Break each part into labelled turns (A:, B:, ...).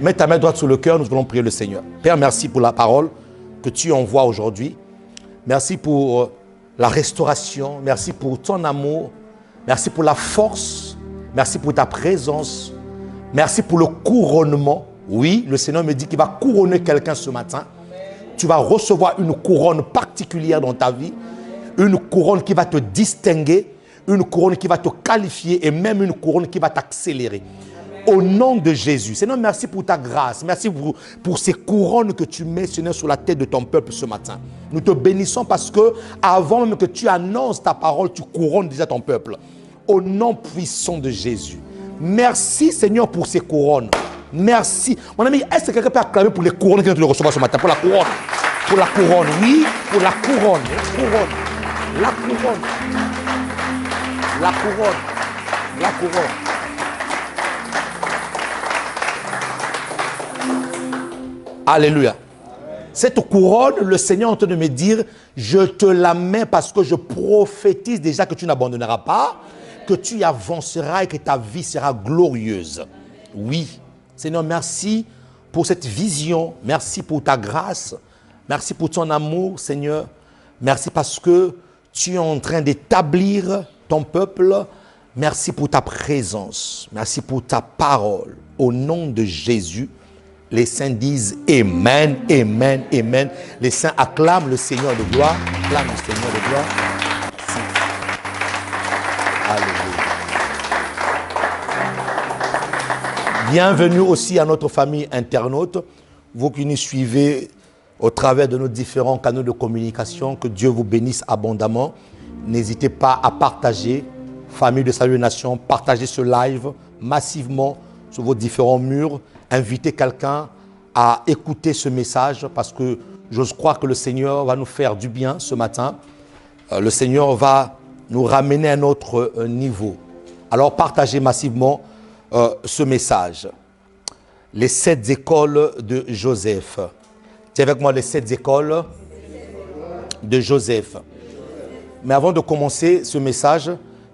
A: Mets ta main droite sur le cœur, nous allons prier le Seigneur. Père, merci pour la parole que tu envoies aujourd'hui. Merci pour la restauration. Merci pour ton amour. Merci pour la force. Merci pour ta présence. Merci pour le couronnement. Oui, le Seigneur me dit qu'il va couronner quelqu'un ce matin. Tu vas recevoir une couronne particulière dans ta vie. Une couronne qui va te distinguer. Une couronne qui va te qualifier et même une couronne qui va t'accélérer. Au nom de Jésus. Seigneur, merci pour ta grâce. Merci pour ces couronnes que tu mets, Seigneur, sur la tête de ton peuple ce matin. Nous te bénissons parce que avant même que tu annonces ta parole, tu couronnes déjà ton peuple. Au nom puissant de Jésus. Merci, Seigneur, pour ces couronnes. Merci. Mon ami, est-ce que quelqu'un peut acclamer pour les couronnes que tu vas recevoir ce matin? Pour la couronne. Pour la couronne, oui. Pour la couronne. La couronne. La couronne. La couronne. Alléluia. Cette couronne, le Seigneur est en train de me dire, je te la mets parce que je prophétise déjà que tu n'abandonneras pas, que tu avanceras et que ta vie sera glorieuse. Oui. Seigneur, merci pour cette vision. Merci pour ta grâce. Merci pour ton amour, Seigneur. Merci parce que tu es en train d'établir ton peuple. Merci pour ta présence. Merci pour ta parole. Au nom de Jésus, les saints disent Amen, Amen, Amen. Les saints acclament le Seigneur de gloire. Acclament le Seigneur de gloire. Merci. Alléluia. Bienvenue aussi à notre famille internaute. Vous qui nous suivez au travers de nos différents canaux de communication. Que Dieu vous bénisse abondamment. N'hésitez pas à partager. Famille de Salut Nation, partagez ce live massivement sur vos différents murs. Invitez quelqu'un à écouter ce message parce que j'ose croire que le Seigneur va nous faire du bien ce matin. Le Seigneur va nous ramener à un autre niveau. Alors partagez massivement ce message. Les 7 écoles de Joseph. Tiens avec moi les 7 écoles de Joseph. Mais avant de commencer ce message,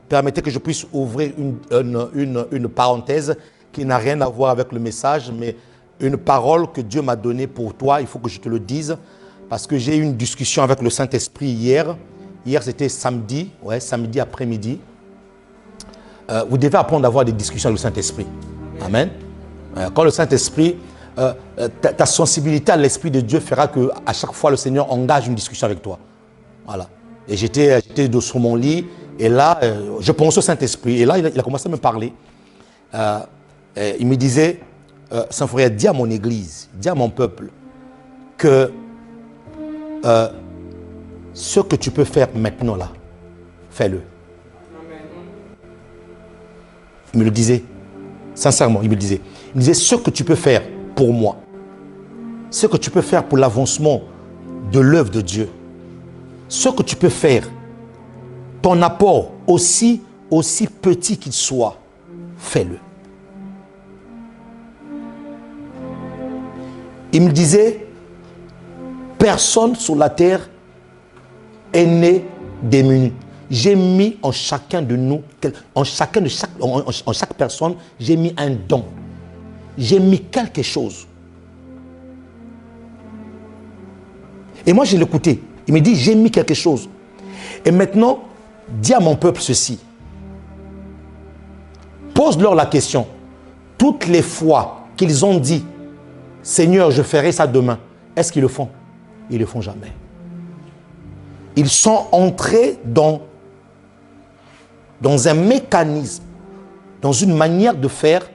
A: permettez que je puisse ouvrir une parenthèse qui n'a rien à voir avec le message, mais une parole que Dieu m'a donnée pour toi. Il faut que je te le dise, parce que j'ai eu une discussion avec le Saint-Esprit hier. Hier, c'était samedi, samedi après-midi. Vous devez apprendre à avoir des discussions avec le Saint-Esprit. Amen. Quand le Saint-Esprit, ta sensibilité à l'Esprit de Dieu fera qu'à chaque fois, le Seigneur engage une discussion avec toi. Voilà. Et j'étais sur mon lit, et là, je pense au Saint-Esprit. Et là, il a commencé à me parler. Il me disait, Saint-Frère, dis à mon église, dis à mon peuple que ce que tu peux faire maintenant là, fais-le. Il me le disait, sincèrement, il me disait, ce que tu peux faire pour moi, ce que tu peux faire pour l'avancement de l'œuvre de Dieu, ce que tu peux faire, ton apport, aussi petit qu'il soit, fais-le. Il me disait, personne sur la terre est né démuni. J'ai mis en chacun de nous, en chaque personne, j'ai mis un don. J'ai mis quelque chose. Et moi, je l'écoutais. Il me dit, j'ai mis quelque chose. Et maintenant, dis à mon peuple ceci. Pose-leur la question. Toutes les fois qu'ils ont dit, Seigneur, je ferai ça demain, est-ce qu'ils le font? Ils ne le font jamais. Ils sont entrés dans un mécanisme, dans une manière de faire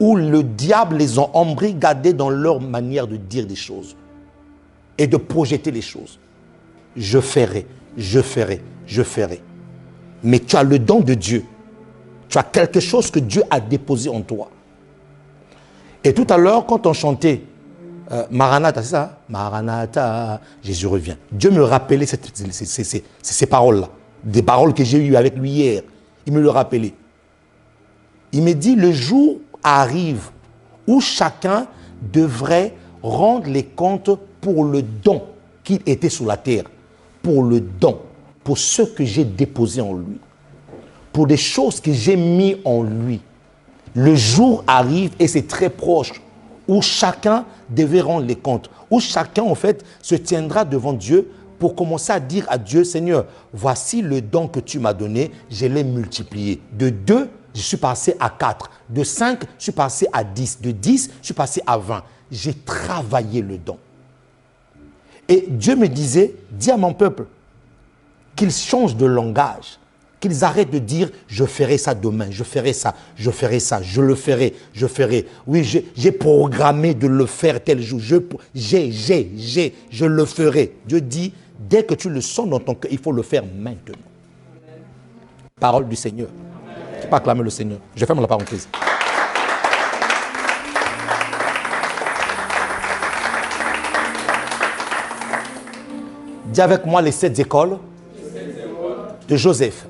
A: où le diable les a embrigadés dans leur manière de dire des choses et de projeter les choses. Je ferai, je ferai, je ferai. Mais tu as le don de Dieu. Tu as quelque chose que Dieu a déposé en toi. Et tout à l'heure, quand on chantait Maranatha, c'est ça? Maranatha, Jésus revient. Dieu me rappelait ces paroles-là. Des paroles que j'ai eues avec lui hier. Il me le rappelait. Il me dit, le jour arrive où chacun devrait rendre les comptes pour le don qu'il était sur la terre. Pour le don. Pour ce que j'ai déposé en lui. Pour des choses que j'ai mis en lui. Le jour arrive et c'est très proche où chacun devait rendre les comptes, où chacun en fait se tiendra devant Dieu pour commencer à dire à Dieu, Seigneur, voici le don que tu m'as donné, je l'ai multiplié. De 2, je suis passé à 4. De 5, je suis passé à 10. De 10, je suis passé à 20. J'ai travaillé le don. Et Dieu me disait, dis à mon peuple qu'ils changent de langage, qu'ils arrêtent de dire « je ferai ça demain, je ferai ça, je ferai ça, je le ferai, je ferai. » Oui, j'ai programmé de le faire tel jour, je le ferai. Dieu dit, dès que tu le sens dans ton cœur, il faut le faire maintenant. Parole du Seigneur. Tu peux acclamer le Seigneur. Je ferme la parenthèse. Dis avec moi les 7 écoles de Joseph.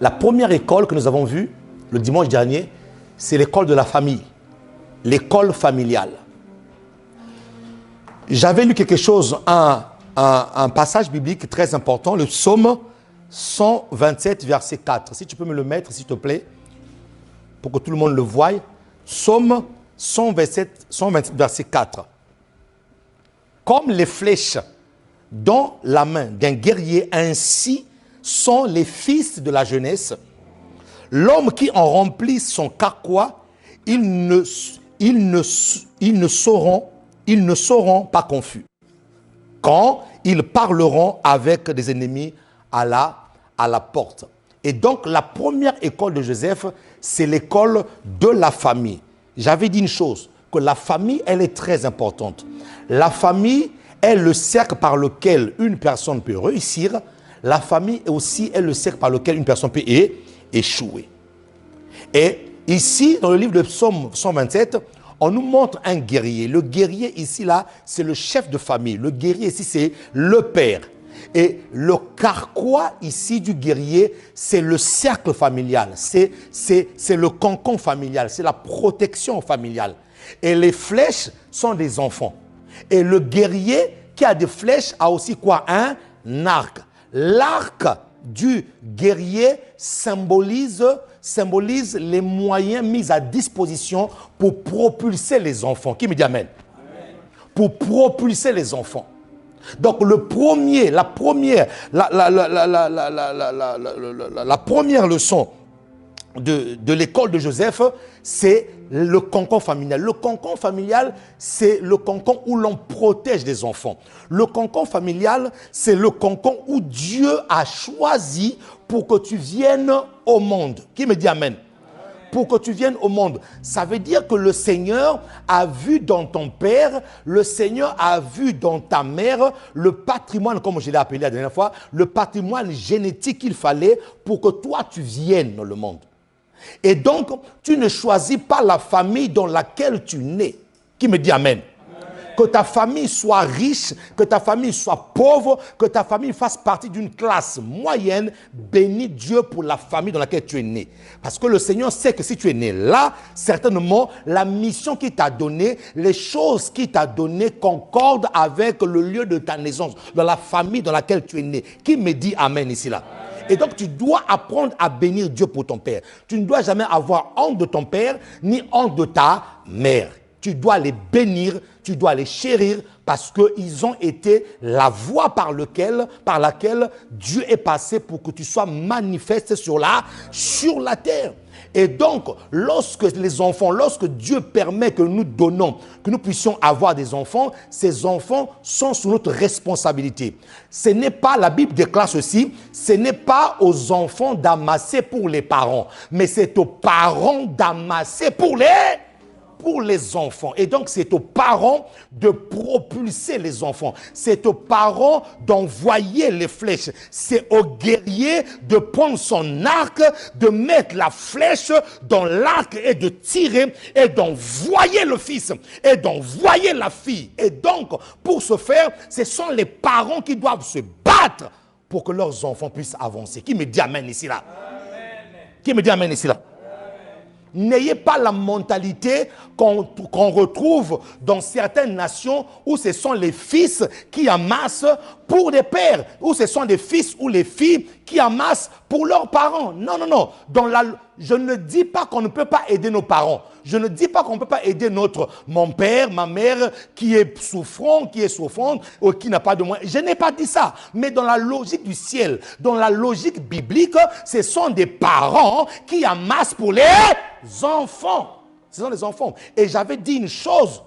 A: La première école que nous avons vue le dimanche dernier, c'est l'école de la famille, l'école familiale. J'avais lu quelque chose, un passage biblique très important, le psaume 127, verset 4. Si tu peux me le mettre, s'il te plaît, pour que tout le monde le voie. Psaume 127, verset 4. Comme les flèches dans la main d'un guerrier, ainsi sont les fils de la jeunesse. L'homme qui en remplit son carquois, ils ne seront pas confus quand ils parleront avec des ennemis à la porte. Et donc, la première école de Joseph, c'est l'école de la famille. J'avais dit une chose, que la famille, elle est très importante. La famille est le cercle par lequel une personne peut réussir. La famille aussi est le cercle par lequel une personne peut échouer. Et ici, dans le livre de Psaume 127, on nous montre un guerrier. Le guerrier ici, là, c'est le chef de famille. Le guerrier ici, c'est le père. Et le carquois ici du guerrier, c'est le cercle familial. C'est le cocon familial. C'est la protection familiale. Et les flèches sont des enfants. Et le guerrier qui a des flèches a aussi quoi? Un arc. L'arc du guerrier symbolise les moyens mis à disposition pour propulser les enfants. Qui me dit amen? Amen. Pour propulser les enfants. Donc la première leçon de l'école de Joseph, c'est le cocon familial. Le cocon familial, c'est le cocon où l'on protège des enfants. Le cocon familial, c'est le cocon où Dieu a choisi pour que tu viennes au monde. Qui me dit amen? Pour que tu viennes au monde. Ça veut dire que le Seigneur a vu dans ton père, le Seigneur a vu dans ta mère le patrimoine, comme je l'ai appelé la dernière fois, le patrimoine génétique qu'il fallait pour que toi tu viennes dans le monde. Et donc, tu ne choisis pas la famille dans laquelle tu nais. Qui me dit amen? Que ta famille soit riche, que ta famille soit pauvre, que ta famille fasse partie d'une classe moyenne. Bénis Dieu pour la famille dans laquelle tu es né. Parce que le Seigneur sait que si tu es né là, certainement, la mission qu'il t'a donnée, les choses qu'il t'a données concordent avec le lieu de ta naissance, dans la famille dans laquelle tu es né. Qui me dit amen ici là? Et donc, tu dois apprendre à bénir Dieu pour ton père. Tu ne dois jamais avoir honte de ton père, ni honte de ta mère. Tu dois les bénir, tu dois les chérir, parce qu'ils ont été la voie par laquelle Dieu est passé pour que tu sois manifeste sur la terre. Et donc, lorsque Dieu permet que nous donnons, que nous puissions avoir des enfants, ces enfants sont sous notre responsabilité. Ce n'est pas, la Bible déclare ceci, ce n'est pas aux enfants d'amasser pour les parents, mais c'est aux parents d'amasser pour les enfants. Et donc, c'est aux parents de propulser les enfants. C'est aux parents d'envoyer les flèches. C'est au guerrier de prendre son arc, de mettre la flèche dans l'arc et de tirer et d'envoyer le fils et d'envoyer la fille. Et donc, pour ce faire, ce sont les parents qui doivent se battre pour que leurs enfants puissent avancer. Qui me dit amen ici là? Amen. Qui me dit amen ici là? N'ayez pas la mentalité qu'on retrouve dans certaines nations où ce sont les fils qui amassent pour les pères, où ce sont les fils ou les filles qui amassent pour leurs parents. Non, non, non. Je ne dis pas qu'on ne peut pas aider nos parents. Je ne dis pas qu'on ne peut pas aider mon père, ma mère, qui est souffrant, qui est souffrante, ou qui n'a pas de moyens. Je n'ai pas dit ça. Mais dans la logique du ciel, dans la logique biblique, ce sont des parents qui amassent pour les enfants. Ce sont les enfants. Et j'avais dit une chose.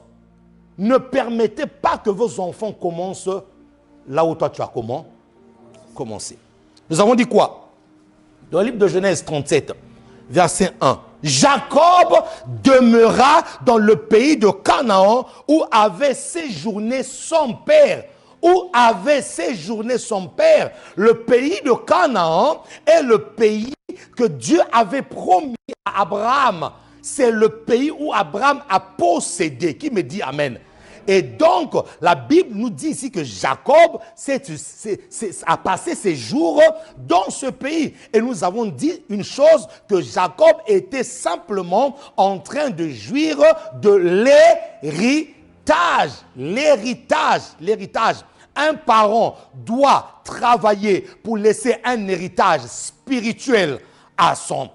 A: Ne permettez pas que vos enfants commencent là où toi tu as commencé. Nous avons dit quoi? Dans le livre de Genèse 37, verset 1. Jacob demeura dans le pays de Canaan où avait séjourné son père. Où avait séjourné son père. Le pays de Canaan est le pays que Dieu avait promis à Abraham. C'est le pays où Abraham a possédé. Qui me dit Amen? Et donc, la Bible nous dit ici que Jacob a passé ses jours dans ce pays. Et nous avons dit une chose, que Jacob était simplement en train de jouir de l'héritage. L'héritage. Un parent doit travailler pour laisser un héritage spirituel à son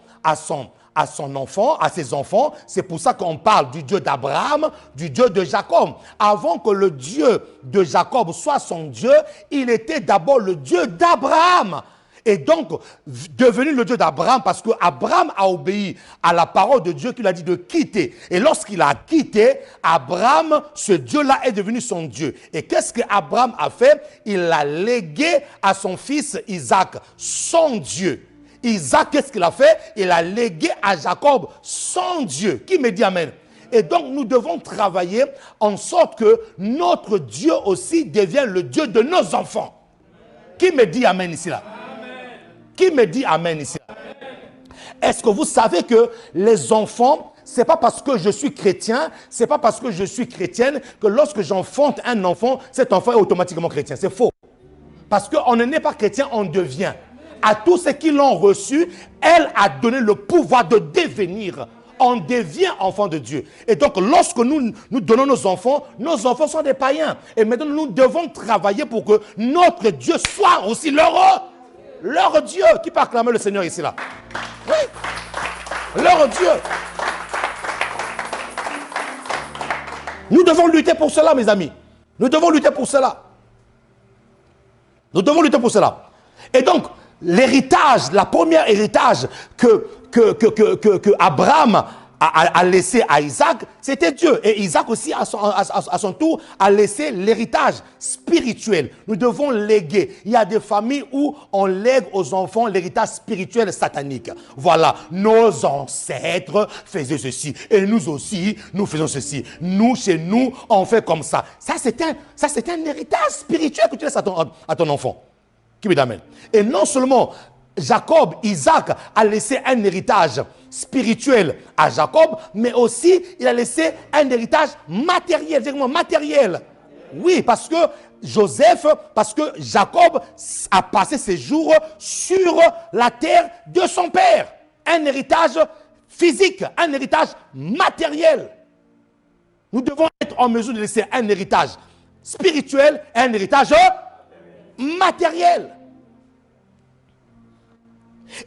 A: enfant, à ses enfants. C'est pour ça qu'on parle du Dieu d'Abraham, du Dieu de Jacob. Avant que le Dieu de Jacob soit son Dieu, il était d'abord le Dieu d'Abraham. Et donc, devenu le Dieu d'Abraham, parce qu'Abraham a obéi à la parole de Dieu qui lui a dit de quitter. Et lorsqu'il a quitté, Abraham, ce Dieu-là est devenu son Dieu. Et qu'est-ce qu'Abraham a fait? Il l'a légué à son fils Isaac, son Dieu. Isaac, qu'est-ce qu'il a fait? Il a légué à Jacob son Dieu. Qui me dit Amen? Et donc, nous devons travailler en sorte que notre Dieu aussi devienne le Dieu de nos enfants. Qui me dit Amen ici là? Qui me dit Amen ici là? Est-ce que vous savez que les enfants, c'est pas parce que je suis chrétien, c'est pas parce que je suis chrétienne que lorsque j'enfante un enfant, cet enfant est automatiquement chrétien. C'est faux. Parce qu'on ne naît pas chrétien, on devient. À tous ceux qui l'ont reçu, elle a donné le pouvoir de devenir. On devient enfant de Dieu. Et donc, lorsque nous donnons nos enfants sont des païens. Et maintenant, nous devons travailler pour que notre Dieu soit aussi leur Dieu. Qui peut acclamer le Seigneur ici là? Oui. Leur Dieu. Nous devons lutter pour cela, mes amis. Nous devons lutter pour cela. Nous devons lutter pour cela. Et donc, l'héritage, la première héritage que Abraham a laissé à Isaac, c'était Dieu. Et Isaac aussi, à son tour, a laissé l'héritage spirituel. Nous devons léguer. Il y a des familles où on lègue aux enfants l'héritage spirituel satanique. Voilà, nos ancêtres faisaient ceci. Et nous aussi, nous faisons ceci. Nous, chez nous, on fait comme ça. Ça, c'est un héritage spirituel que tu laisses à ton enfant. Qui me d'amène. Et non seulement Isaac a laissé un héritage spirituel à Jacob, mais aussi il a laissé un héritage matériel, directement matériel. Oui, parce que Jacob a passé ses jours sur la terre de son père. Un héritage physique, un héritage matériel. Nous devons être en mesure de laisser un héritage spirituel et un héritage matériel.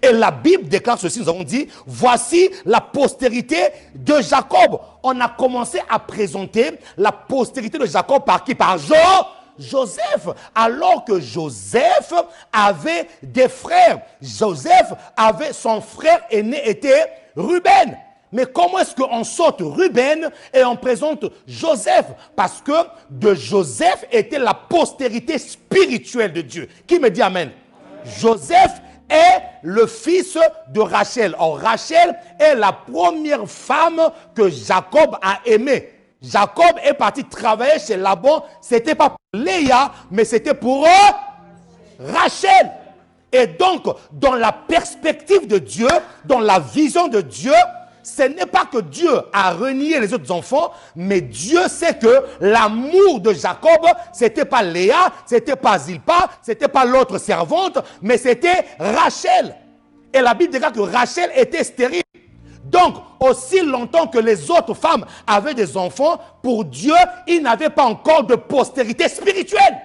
A: Et la Bible déclare ceci, nous avons dit, voici la postérité de Jacob. On a commencé à présenter la postérité de Jacob par qui? Par Joseph. Alors que Joseph avait des frères. Son frère aîné était Ruben. Mais comment est-ce qu'on saute Ruben et on présente Joseph? Parce que de Joseph était la postérité spirituelle de Dieu. Qui me dit Amen? Joseph est le fils de Rachel. Or, Rachel est la première femme que Jacob a aimée. Jacob est parti travailler chez Laban. Ce n'était pas pour Léa, mais c'était pour Rachel. Et donc, dans la perspective de Dieu, dans la vision de Dieu, ce n'est pas que Dieu a renié les autres enfants, mais Dieu sait que l'amour de Jacob, c'était pas Léa, c'était pas Zilpa, c'était pas l'autre servante, mais c'était Rachel. Et la Bible déclare que Rachel était stérile. Donc, aussi longtemps que les autres femmes avaient des enfants, pour Dieu, il n'avait pas encore de postérité spirituelle.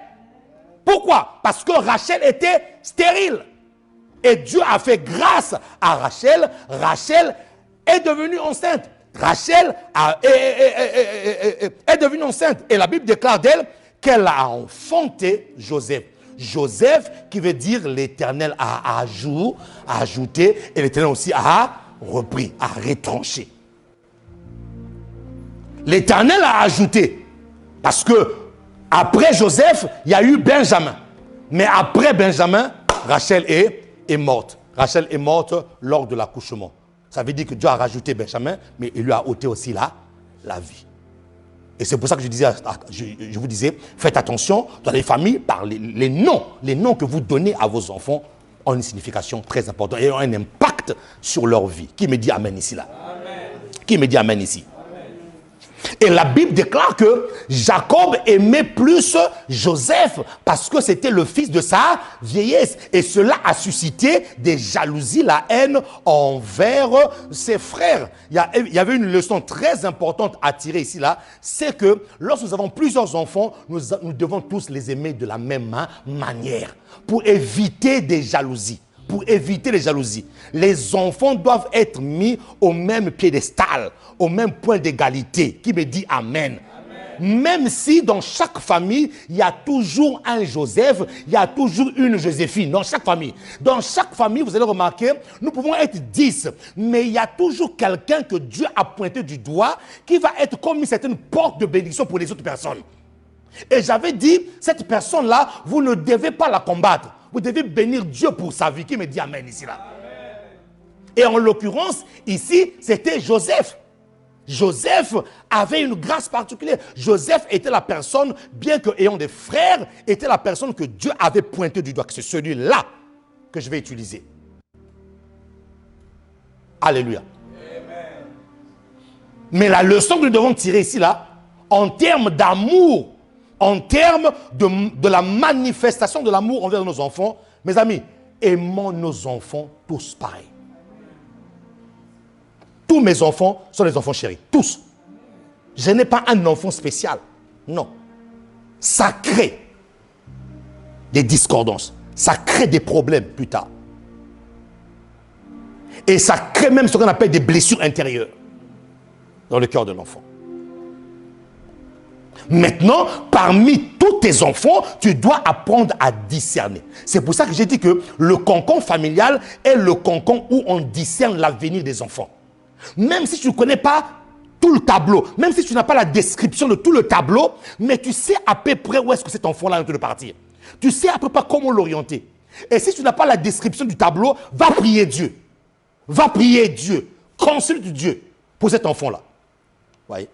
A: Pourquoi? Parce que Rachel était stérile. Et Dieu a fait grâce à Rachel. Rachel est devenue enceinte. Rachel est devenue enceinte. Et la Bible déclare d'elle qu'elle a enfanté Joseph. Joseph qui veut dire l'Éternel a ajouté et l'Éternel aussi a repris, a retranché. L'Éternel a ajouté parce que après Joseph, il y a eu Benjamin. Mais après Benjamin, Rachel est morte. Rachel est morte lors de l'accouchement. Ça veut dire que Dieu a rajouté Benjamin, mais il lui a ôté aussi la vie. Et c'est pour ça que je vous disais, faites attention dans les familles, par les noms que vous donnez à vos enfants ont une signification très importante et ont un impact sur leur vie. Qui me dit Amen ici là? Amen. Qui me dit Amen ici? Et la Bible déclare que Jacob aimait plus Joseph parce que c'était le fils de sa vieillesse. Et cela a suscité des jalousies, la haine envers ses frères. Il y avait une leçon très importante à tirer ici, là. C'est que lorsque nous avons plusieurs enfants, nous devons tous les aimer de la même manière pour éviter des jalousies. Pour éviter les jalousies. Les enfants doivent être mis au même piédestal, au même point d'égalité. Qui me dit Amen? Amen. Même si dans chaque famille, il y a toujours un Joseph, il y a toujours une Joséphine. Dans chaque famille. Dans chaque famille, vous allez remarquer, nous pouvons être 10, mais il y a toujours quelqu'un que Dieu a pointé du doigt qui va être comme une certaine porte de bénédiction pour les autres personnes. Et j'avais dit, cette personne-là, vous ne devez pas la combattre. Vous devez bénir Dieu pour sa vie. Qui me dit Amen ici là? Amen. Et en l'occurrence, ici, c'était Joseph. Joseph avait une grâce particulière. Joseph était la personne, bien qu'ayant des frères, était la personne que Dieu avait pointé du doigt. C'est celui-là que je vais utiliser. Alléluia. Amen. Mais la leçon que nous devons tirer ici là, en termes d'amour, en termes de la manifestation de l'amour envers nos enfants, mes amis, aimons nos enfants tous pareils. Tous mes enfants sont des enfants chéris. Tous. Je n'ai pas un enfant spécial. Non. Ça crée des discordances. Ça crée des problèmes plus tard. Et ça crée même ce qu'on appelle des blessures intérieures dans le cœur de l'enfant. Maintenant, parmi tous tes enfants, tu dois apprendre à discerner. C'est pour ça que j'ai dit que le cocon familial est le cocon où on discerne l'avenir des enfants. Même si tu ne connais pas tout le tableau, même si tu n'as pas la description de tout le tableau, mais tu sais à peu près où est-ce que cet enfant-là est en train de partir. Tu sais à peu près comment l'orienter. Et si tu n'as pas la description du tableau, va prier Dieu. Va prier Dieu. Consulte Dieu pour cet enfant-là. Voyez?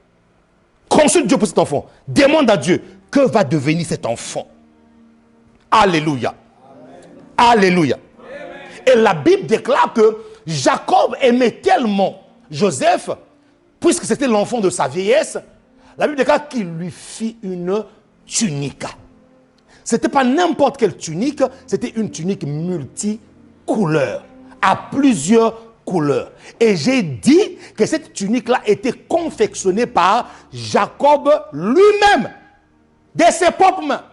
A: Consulte Dieu pour cet enfant. Demande à Dieu que va devenir cet enfant. Alléluia. Amen. Alléluia. Amen. Et la Bible déclare que Jacob aimait tellement Joseph, puisque c'était l'enfant de sa vieillesse, la Bible déclare qu'il lui fit une tunique. Ce n'était pas n'importe quelle tunique, c'était une tunique multicouleur, à plusieurs couleurs. Et j'ai dit que cette tunique-là était confectionnée par Jacob lui-même, de ses propres mains.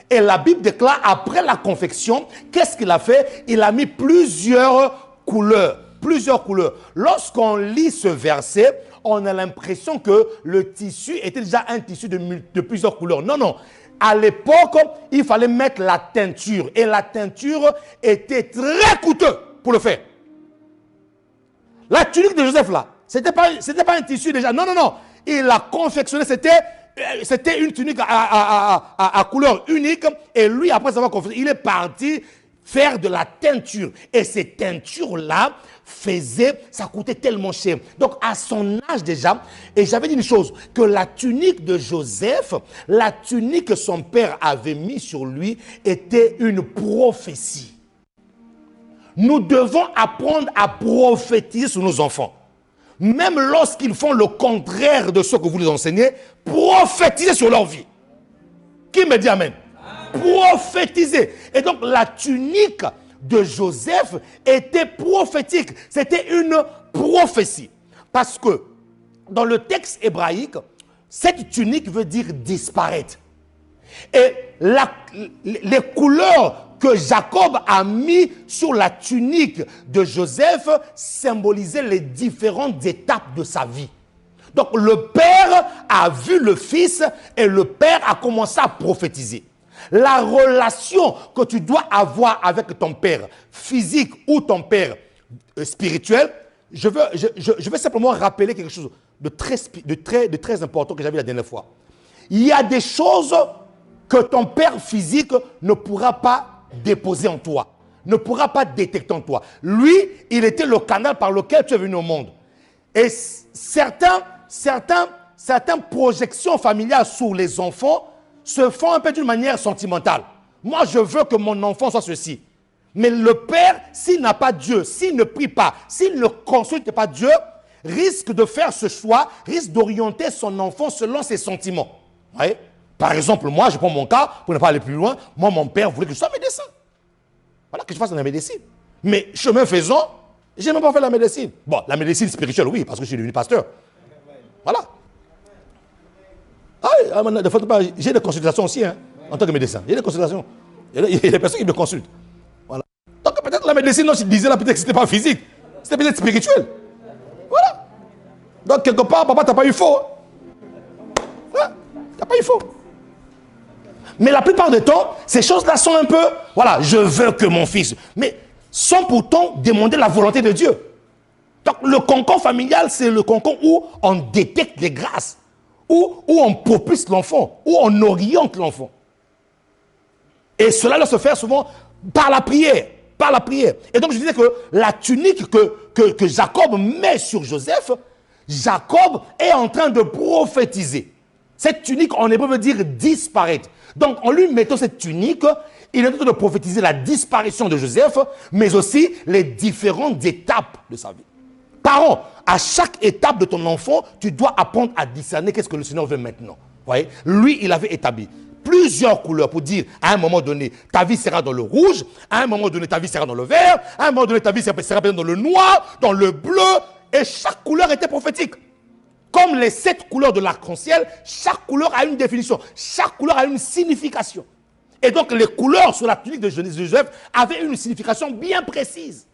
A: Et la Bible déclare, après la confection, qu'est-ce qu'il a fait? Il a mis plusieurs couleurs. Plusieurs couleurs. Lorsqu'on lit ce verset, on a l'impression que le tissu était déjà un tissu de plusieurs couleurs. Non, non. À l'époque, il fallait mettre la teinture. Et la teinture était très coûteuse pour le faire. La tunique de Joseph, là, c'était pas un tissu déjà. Non, non, non. Il l'a confectionné. C'était une tunique à couleur unique. Et lui, après avoir confectionné, il est parti faire de la teinture. Et ces teintures-là ça coûtait tellement cher. Donc, à son âge déjà, et j'avais dit une chose, que la tunique de Joseph, la tunique que son père avait mis sur lui, était une prophétie. Nous devons apprendre à prophétiser sur nos enfants. Même lorsqu'ils font le contraire de ce que vous les enseignez, prophétiser sur leur vie. Qui me dit Amen? Prophétiser. Et donc la tunique de Joseph était prophétique. C'était une prophétie. Parce que dans le texte hébraïque, cette tunique veut dire disparaître. Et les couleurs que Jacob a mis sur la tunique de Joseph symbolisaient les différentes étapes de sa vie. Donc le père a vu le fils et le père a commencé à prophétiser. La relation que tu dois avoir avec ton père physique ou ton père spirituel, je veux simplement rappeler quelque chose de très important que j'avais la dernière fois. Il y a des choses que ton père physique ne pourra pas déposer en toi, ne pourra pas détecter en toi. Lui, il était le canal par lequel tu es venu au monde. Et certaines projections familiales sur les enfants se font un peu d'une manière sentimentale. Moi, je veux que mon enfant soit ceci. Mais le père, s'il n'a pas Dieu, s'il ne prie pas, s'il ne consulte pas Dieu, risque de faire ce choix, risque d'orienter son enfant selon ses sentiments. Vous voyez? Par exemple, moi, je prends mon cas, pour ne pas aller plus loin, moi, mon père voulait que je sois médecin. Voilà, que je fasse de la médecine. Mais chemin faisant, je n'ai même pas fait la médecine. Bon, la médecine spirituelle, oui, parce que je suis devenu pasteur. Voilà. Ah, j'ai des consultations aussi, hein, en tant que médecin. J'ai des consultations. Il y a des personnes qui me consultent. Voilà. Donc peut-être la médecine, non, je disais là, peut-être que ce n'était pas physique. C'était peut-être spirituel. Voilà. Donc quelque part, papa, tu n'as pas eu faux. Hein? Tu n'as pas eu faux. Mais la plupart du temps, ces choses-là sont un peu, voilà, je veux que mon fils, mais sans pourtant demander la volonté de Dieu. Donc le concombre familial, c'est le concombre où on détecte les grâces, où on propulse l'enfant, où on oriente l'enfant. Et cela doit se faire souvent par la prière, par la prière. Et donc je disais que la tunique que Jacob met sur Joseph, Jacob est en train de prophétiser. Cette tunique, en hébreu, veut dire disparaître. Donc, en lui mettant cette tunique, il est en train de prophétiser la disparition de Joseph, mais aussi les différentes étapes de sa vie. Parents, à chaque étape de ton enfant, tu dois apprendre à discerner qu'est-ce que le Seigneur veut maintenant. Vous voyez? Lui, il avait établi plusieurs couleurs pour dire, à un moment donné, ta vie sera dans le rouge, à un moment donné, ta vie sera dans le vert, à un moment donné, ta vie sera peut-être dans le noir, dans le bleu, et chaque couleur était prophétique. Comme les 7 couleurs de l'arc-en-ciel, chaque couleur a une définition, chaque couleur a une signification. Et donc les couleurs sur la tunique de Joseph avaient une signification bien précise.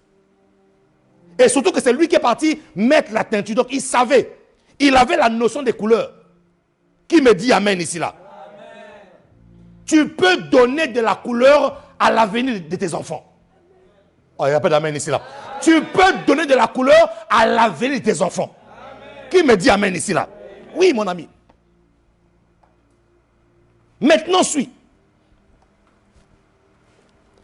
A: Et surtout que c'est lui qui est parti mettre la teinture. Donc il savait, il avait la notion des couleurs. Qui me dit amen ici là? Amen. Tu peux donner de la couleur à l'avenir de tes enfants. Oh, il n'y a pas d'amen ici là. Amen. Tu peux donner de la couleur à l'avenir de tes enfants. Qui me dit amen ici là? Oui, mon ami. Maintenant, suis.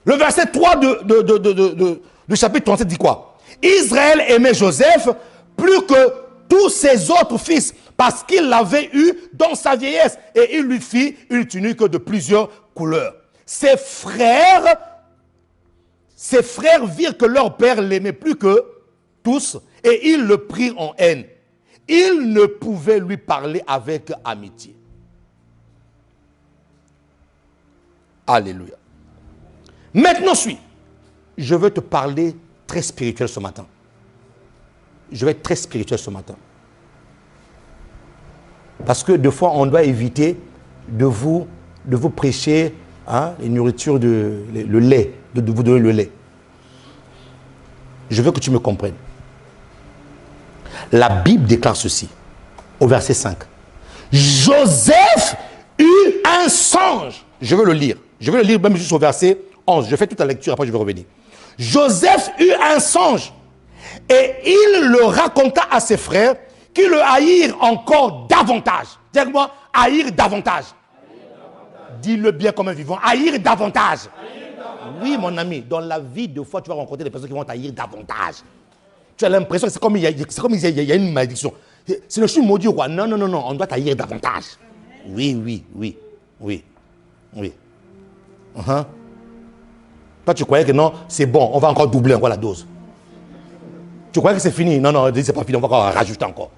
A: Le verset 3 du chapitre 37 dit quoi? Israël aimait Joseph plus que tous ses autres fils parce qu'il l'avait eu dans sa vieillesse et il lui fit une tunique de plusieurs couleurs. Ses frères virent que leur père l'aimait plus que tous et ils le prirent en haine. Ils ne pouvaient lui parler avec amitié. Alléluia. Maintenant, je veux te parler très spirituel ce matin. Je vais être très spirituel ce matin. Parce que des fois, on doit éviter de vous prêcher les nourritures, le lait, de vous donner le lait. Je veux que tu me comprennes. La Bible déclare ceci, au verset 5. Joseph eut un songe. Je veux le lire. Je vais le lire même jusqu'au verset 11. Je fais toute la lecture, après je vais revenir. Joseph eut un songe et il le raconta à ses frères qui le haïrent encore davantage. Dis-moi, haïr davantage. Dis-le bien comme un vivant. Haïr davantage. Oui, mon ami, dans la vie, deux fois, tu vas rencontrer des personnes qui vont t'haïr davantage. Tu as l'impression que c'est comme il y a une malédiction. C'est le chou maudit ou quoi? Non, non, non, non, on doit t'haïr davantage. Oui, oui, oui, oui, oui. Toi, tu croyais que non, c'est bon, on va encore doubler encore la dose. Tu croyais que c'est fini? Non, non, c'est pas fini, on va encore rajouter encore.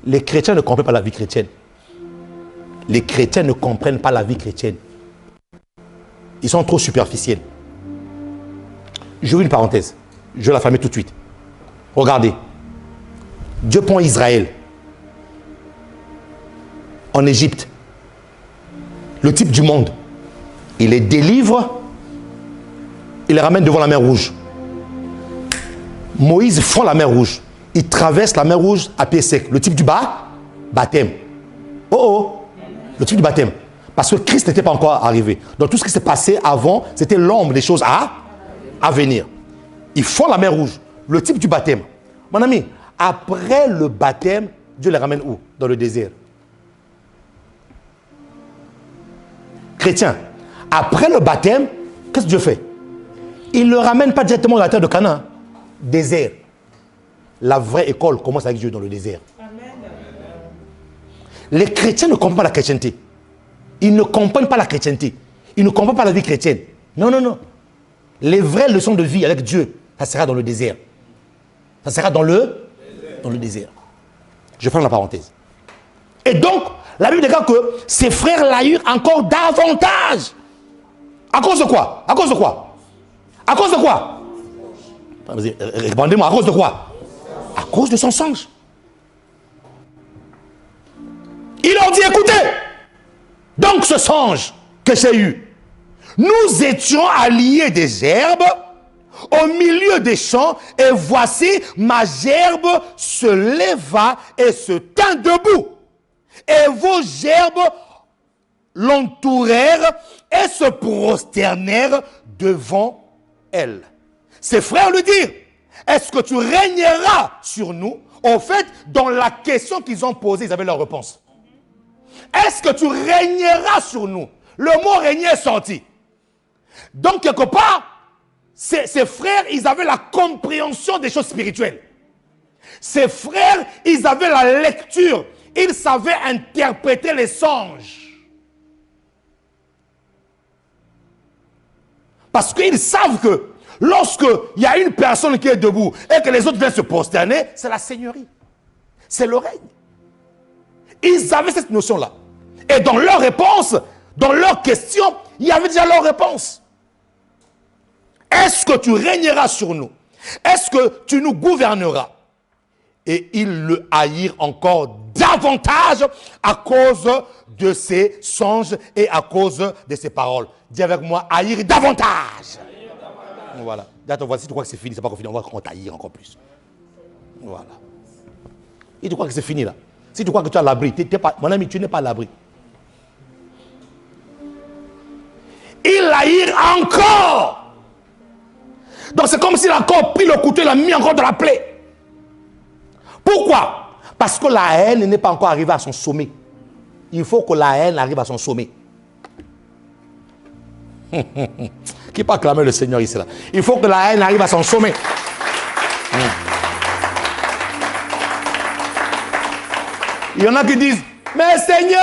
A: Les chrétiens ne comprennent pas la vie chrétienne. Les chrétiens ne comprennent pas la vie chrétienne. Ils sont trop superficiels. J'ouvre une parenthèse. Je vais la fermer tout de suite. Regardez. Dieu prend Israël en Égypte, le type du monde. Il les délivre, il les ramène devant la mer Rouge. Moïse fend la mer Rouge. Il traverse la mer Rouge à pied sec. Le type du baptême. Le type du baptême. Parce que Christ n'était pas encore arrivé. Donc tout ce qui s'est passé avant, c'était l'ombre des choses à venir. Il fond la mer Rouge. Le type du baptême. Mon ami, après le baptême, Dieu les ramène où? Dans le désert. Chrétien, après le baptême, qu'est-ce que Dieu fait? Il ne le ramène pas directement dans la terre de Canaan. Désert. La vraie école commence avec Dieu dans le désert. Amen. Les chrétiens ne comprennent pas la chrétienté. Ils ne comprennent pas la chrétienté. Ils ne comprennent pas la vie chrétienne. Non, non, non. Les vraies leçons de vie avec Dieu, ça sera dans le désert. Ça sera dans le désert. Je ferme la parenthèse. Et donc, la Bible déclare que ses frères l'haïrent encore davantage. À cause de quoi? À cause de quoi? À cause de quoi? Répondez-moi, à cause de quoi? À cause de son songe. Il leur dit, écoutez, donc ce songe que j'ai eu, nous étions alliés des herbes au milieu des champs, et voici ma gerbe se leva et se tint debout. Et vos gerbes l'entourèrent et se prosternèrent devant elle. Ses frères lui dirent, est-ce que tu régneras sur nous? En fait, dans la question qu'ils ont posée, ils avaient leur réponse. Est-ce que tu régneras sur nous? Le mot régner est sorti. Donc, quelque part, ses frères, ils avaient la compréhension des choses spirituelles. Ses frères, ils avaient la lecture. Ils savaient interpréter les songes. Parce qu'ils savent que lorsqu'il y a une personne qui est debout et que les autres viennent se prosterner, c'est la seigneurie. C'est le règne. Ils avaient cette notion-là. Et dans leur réponse, dans leur question, il y avait déjà leur réponse. Est-ce que tu régneras sur nous? Est-ce que tu nous gouverneras? Et ils le haïrent encore davantage à cause de ses songes et à cause de ses paroles. Dis avec moi, haïr davantage. Voilà. Attends, voici, tu crois que c'est fini, c'est pas encore fini, on va t'haïr encore plus. Voilà. Et tu crois que c'est fini là? Si tu crois que tu es à l'abri, mon ami, tu n'es pas à l'abri. Il haïr encore. Donc c'est comme s'il a encore pris le couteau et l'a mis encore dans la plaie. Pourquoi? Parce que la haine n'est pas encore arrivée à son sommet. Il faut que la haine arrive à son sommet. Qui peut acclamer le Seigneur ici là? Il faut que la haine arrive à son sommet. Il y en a qui disent, mais Seigneur,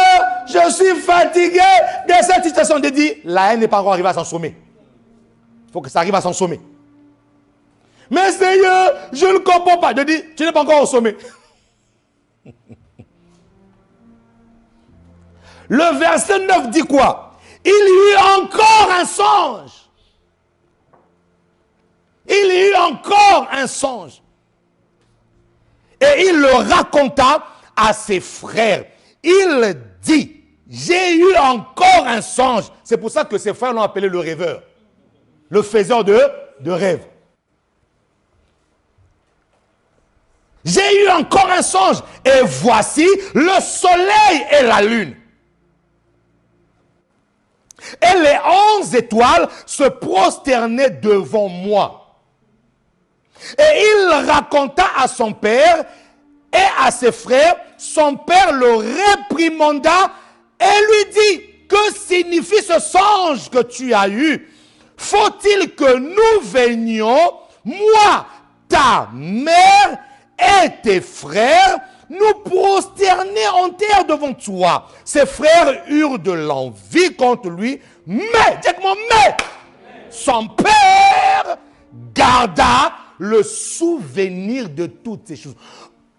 A: je suis fatigué de cette situation. De dire, la haine n'est pas encore arrivée à son sommet. Il faut que ça arrive à son sommet. Mais Seigneur, je ne comprends pas. De dire, tu n'es pas encore au sommet. Le verset 9 dit quoi? Il y eut encore un songe. Il y eut encore un songe. Et il le raconta à ses frères. Il dit, j'ai eu encore un songe. C'est pour ça que ses frères l'ont appelé le rêveur. Le faiseur de rêves. J'ai eu encore un songe. Et voici le soleil et la lune. Et les 11 étoiles se prosternaient devant moi. Et il raconta à son père et à ses frères. Son père le réprimanda et lui dit, que signifie ce songe que tu as eu? Faut-il que nous venions, moi, ta mère et tes frères, nous prosterner en terre devant toi? Ses frères eurent de l'envie contre lui, mais, dites-moi, mais, son père garda le souvenir de toutes ces choses.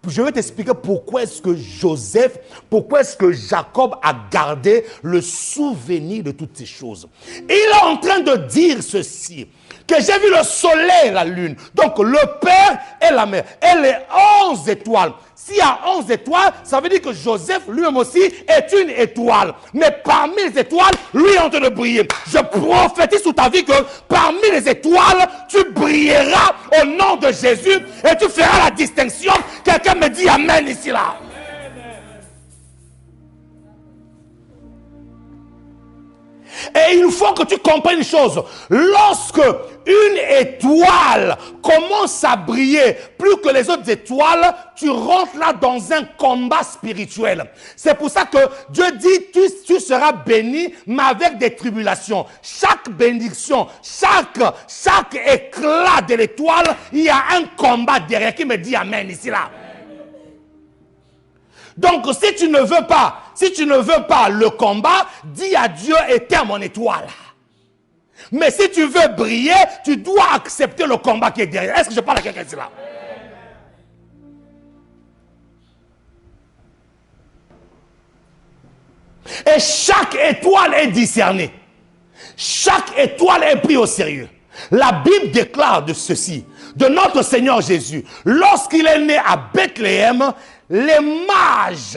A: Je vais t'expliquer pourquoi est-ce que Joseph, pourquoi est-ce que Jacob a gardé le souvenir de toutes ces choses. Il est en train de dire ceci, que j'ai vu le soleil et la lune, donc le père et la mère, et les 11 étoiles. S'il y a 11 étoiles, ça veut dire que Joseph lui-même aussi est une étoile. Mais parmi les étoiles, lui est en train de briller. Je prophétise sur ta vie que parmi les étoiles, tu brilleras au nom de Jésus et tu feras la distinction. Quelqu'un me dit Amen ici là. Et il faut que tu comprennes une chose. Lorsque une étoile commence à briller plus que les autres étoiles, tu rentres là dans un combat spirituel. C'est pour ça que Dieu dit, tu seras béni, mais avec des tribulations. Chaque bénédiction, chaque éclat de l'étoile, il y a un combat derrière. Qui me dit Amen ici là? Donc, si tu ne veux pas le combat, dis à Dieu, éteins mon étoile. Mais si tu veux briller, tu dois accepter le combat qui est derrière. Est-ce que je parle à quelqu'un ici là? Et chaque étoile est discernée. Chaque étoile est prise au sérieux. La Bible déclare de ceci, de notre Seigneur Jésus. Lorsqu'il est né à Bethléem, les mages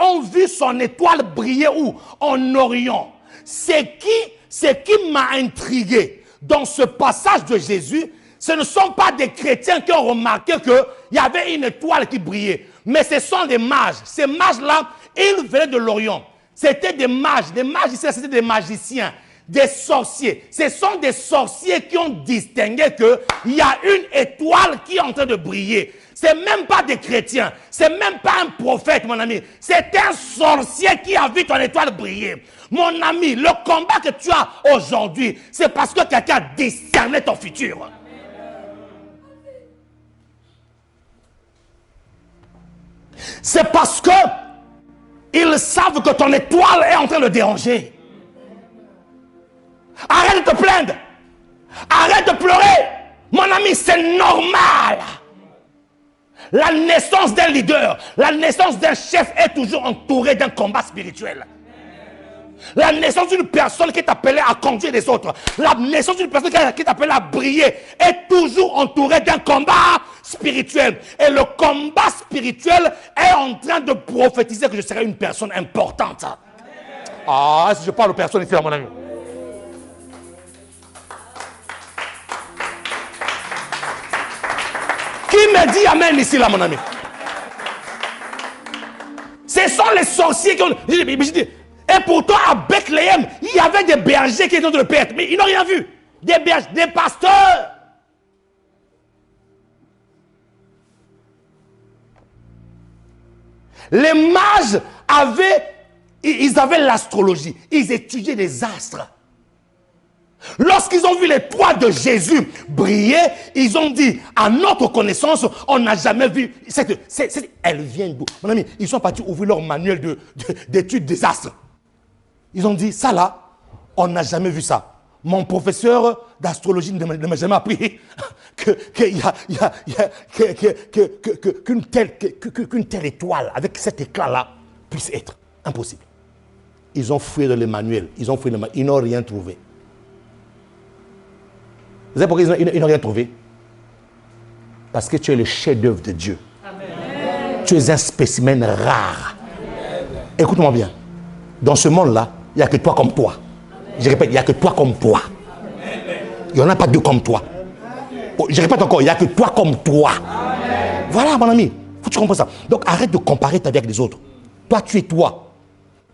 A: ont vu son étoile briller où? En Orient. Ce qui m'a intrigué dans ce passage de Jésus, ce ne sont pas des chrétiens qui ont remarqué qu'il y avait une étoile qui brillait. Mais ce sont des mages. Ces mages-là, ils venaient de l'Orient. C'était des mages. Des mages ici, c'était des magiciens, des sorciers. Ce sont des sorciers qui ont distingué qu'il y a une étoile qui est en train de briller. C'est même pas des chrétiens. C'est même pas un prophète, mon ami. C'est un sorcier qui a vu ton étoile briller. Mon ami, le combat que tu as aujourd'hui, c'est parce que quelqu'un a discerné ton futur. C'est parce que ils savent que ton étoile est en train de déranger. Arrête de te plaindre. Arrête de pleurer. Mon ami, c'est normal. La naissance d'un leader, la naissance d'un chef est toujours entourée d'un combat spirituel. La naissance d'une personne qui est appelée à conduire les autres, la naissance d'une personne qui est appelée à briller est toujours entourée d'un combat spirituel. Et le combat spirituel est en train de prophétiser que je serai une personne importante. Ah, si je parle aux personnes ici, mon ami. Qui me dit Amen ici, là, mon ami? Ce sont les sorciers qui ont... Et pourtant, à Bethléem, il y avait des bergers qui étaient en train de perdre. Mais ils n'ont rien vu. Des bergers, des pasteurs. Les mages avaient l'astrologie. Ils étudiaient les astres. Lorsqu'ils ont vu l'étoile de Jésus briller, ils ont dit, à notre connaissance, on n'a jamais vu. Elle vient d'où? Mon ami, ils sont partis ouvrir leur manuel d'études des astres. Ils ont dit, ça là, on n'a jamais vu ça. Mon professeur d'astrologie ne m'a jamais appris qu'une telle étoile, avec cet éclat-là, puisse être impossible. Ils ont fouillé dans les manuels, ils n'ont rien trouvé. Vous savez pourquoi ils n'ont rien trouvé? Parce que tu es le chef-d'œuvre de Dieu. Amen. Tu es un spécimen rare. Écoute-moi bien. Dans ce monde-là, il n'y a que toi comme toi. Amen. Je répète, il n'y a que toi comme toi. Amen. Il n'y en a pas deux comme toi. Oh, je répète encore, il n'y a que toi comme toi. Amen. Voilà, mon ami. Il faut que tu comprennes ça. Donc, arrête de comparer ta vie avec les autres. Toi, tu es toi.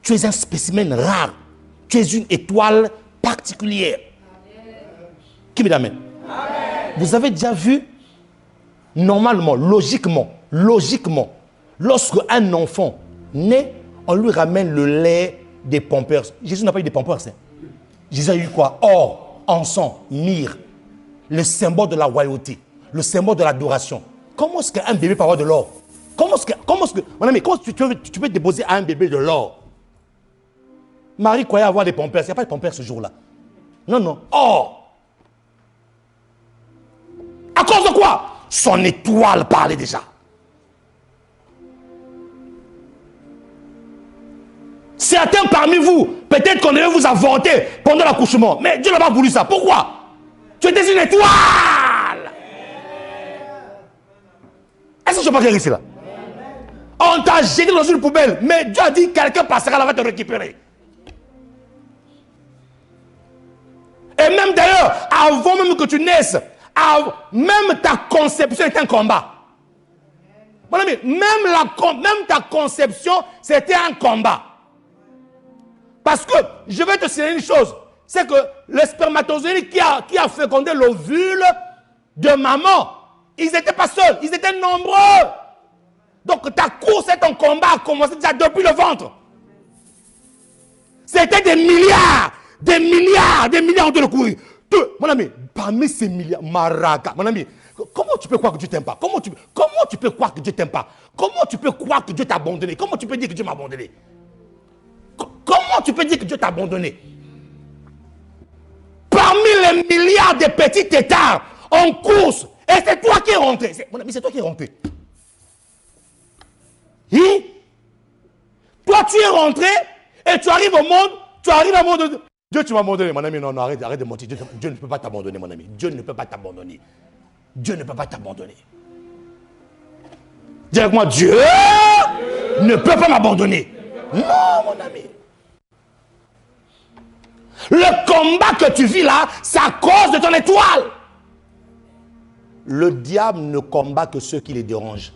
A: Tu es un spécimen rare. Tu es une étoile particulière. Qui me dit Amen? Vous avez déjà vu, normalement, logiquement, lorsque un enfant naît, on lui ramène le lait des pampers. Jésus n'a pas eu des pampers. Hein? Jésus a eu quoi? Or, encens, myrrhe, le symbole de la royauté, le symbole de l'adoration. Comment est-ce qu'un bébé peut avoir de l'or? Comment est-ce que, mon ami, comment tu peux déposer à un bébé de l'or? Marie croyait avoir des pampers. Il n'y a pas de pampers ce jour-là. Non. Or. À cause de quoi? Son étoile parlait déjà. Certains parmi vous, peut-être qu'on devait vous avorter pendant l'accouchement. Mais Dieu n'a pas voulu ça. Pourquoi? Tu étais une étoile. Est-ce que je peux pas clair ici là? On t'a jeté dans une poubelle. Mais Dieu a dit quelqu'un passera là, va te récupérer. Et même d'ailleurs, avant même que tu naisses, même ta conception est un combat. Mon ami, même ta conception, c'était un combat. Parce que, je vais te signaler une chose, c'est que le spermatozoïde qui a fécondé l'ovule de maman, ils n'étaient pas seuls, ils étaient nombreux. Donc ta course et ton combat a commencé déjà depuis le ventre. C'était des milliards de le courir. Mon ami, parmi ces milliards, Maraga, mon ami, comment tu peux croire que Dieu t'aime pas? Comment tu peux croire que Dieu t'aime pas? Comment tu peux croire que Dieu t'a abandonné? Comment tu peux dire que Dieu m'a abandonné? Comment tu peux dire que Dieu t'a abandonné? Parmi les milliards de petits têtards en course, et c'est toi qui es rentré. Mon ami, c'est toi qui es rentré. Toi, tu es rentré et tu arrives au monde, Dieu, tu m'as abandonné, mon ami. Non, arrête de mentir. Dieu ne peut pas t'abandonner, mon ami. Dieu ne peut pas t'abandonner. Dieu ne peut pas t'abandonner. Dis avec moi, Dieu ne peut pas m'abandonner. Non, mon ami. Le combat que tu vis là, c'est à cause de ton étoile. Le diable ne combat que ceux qui les dérangent.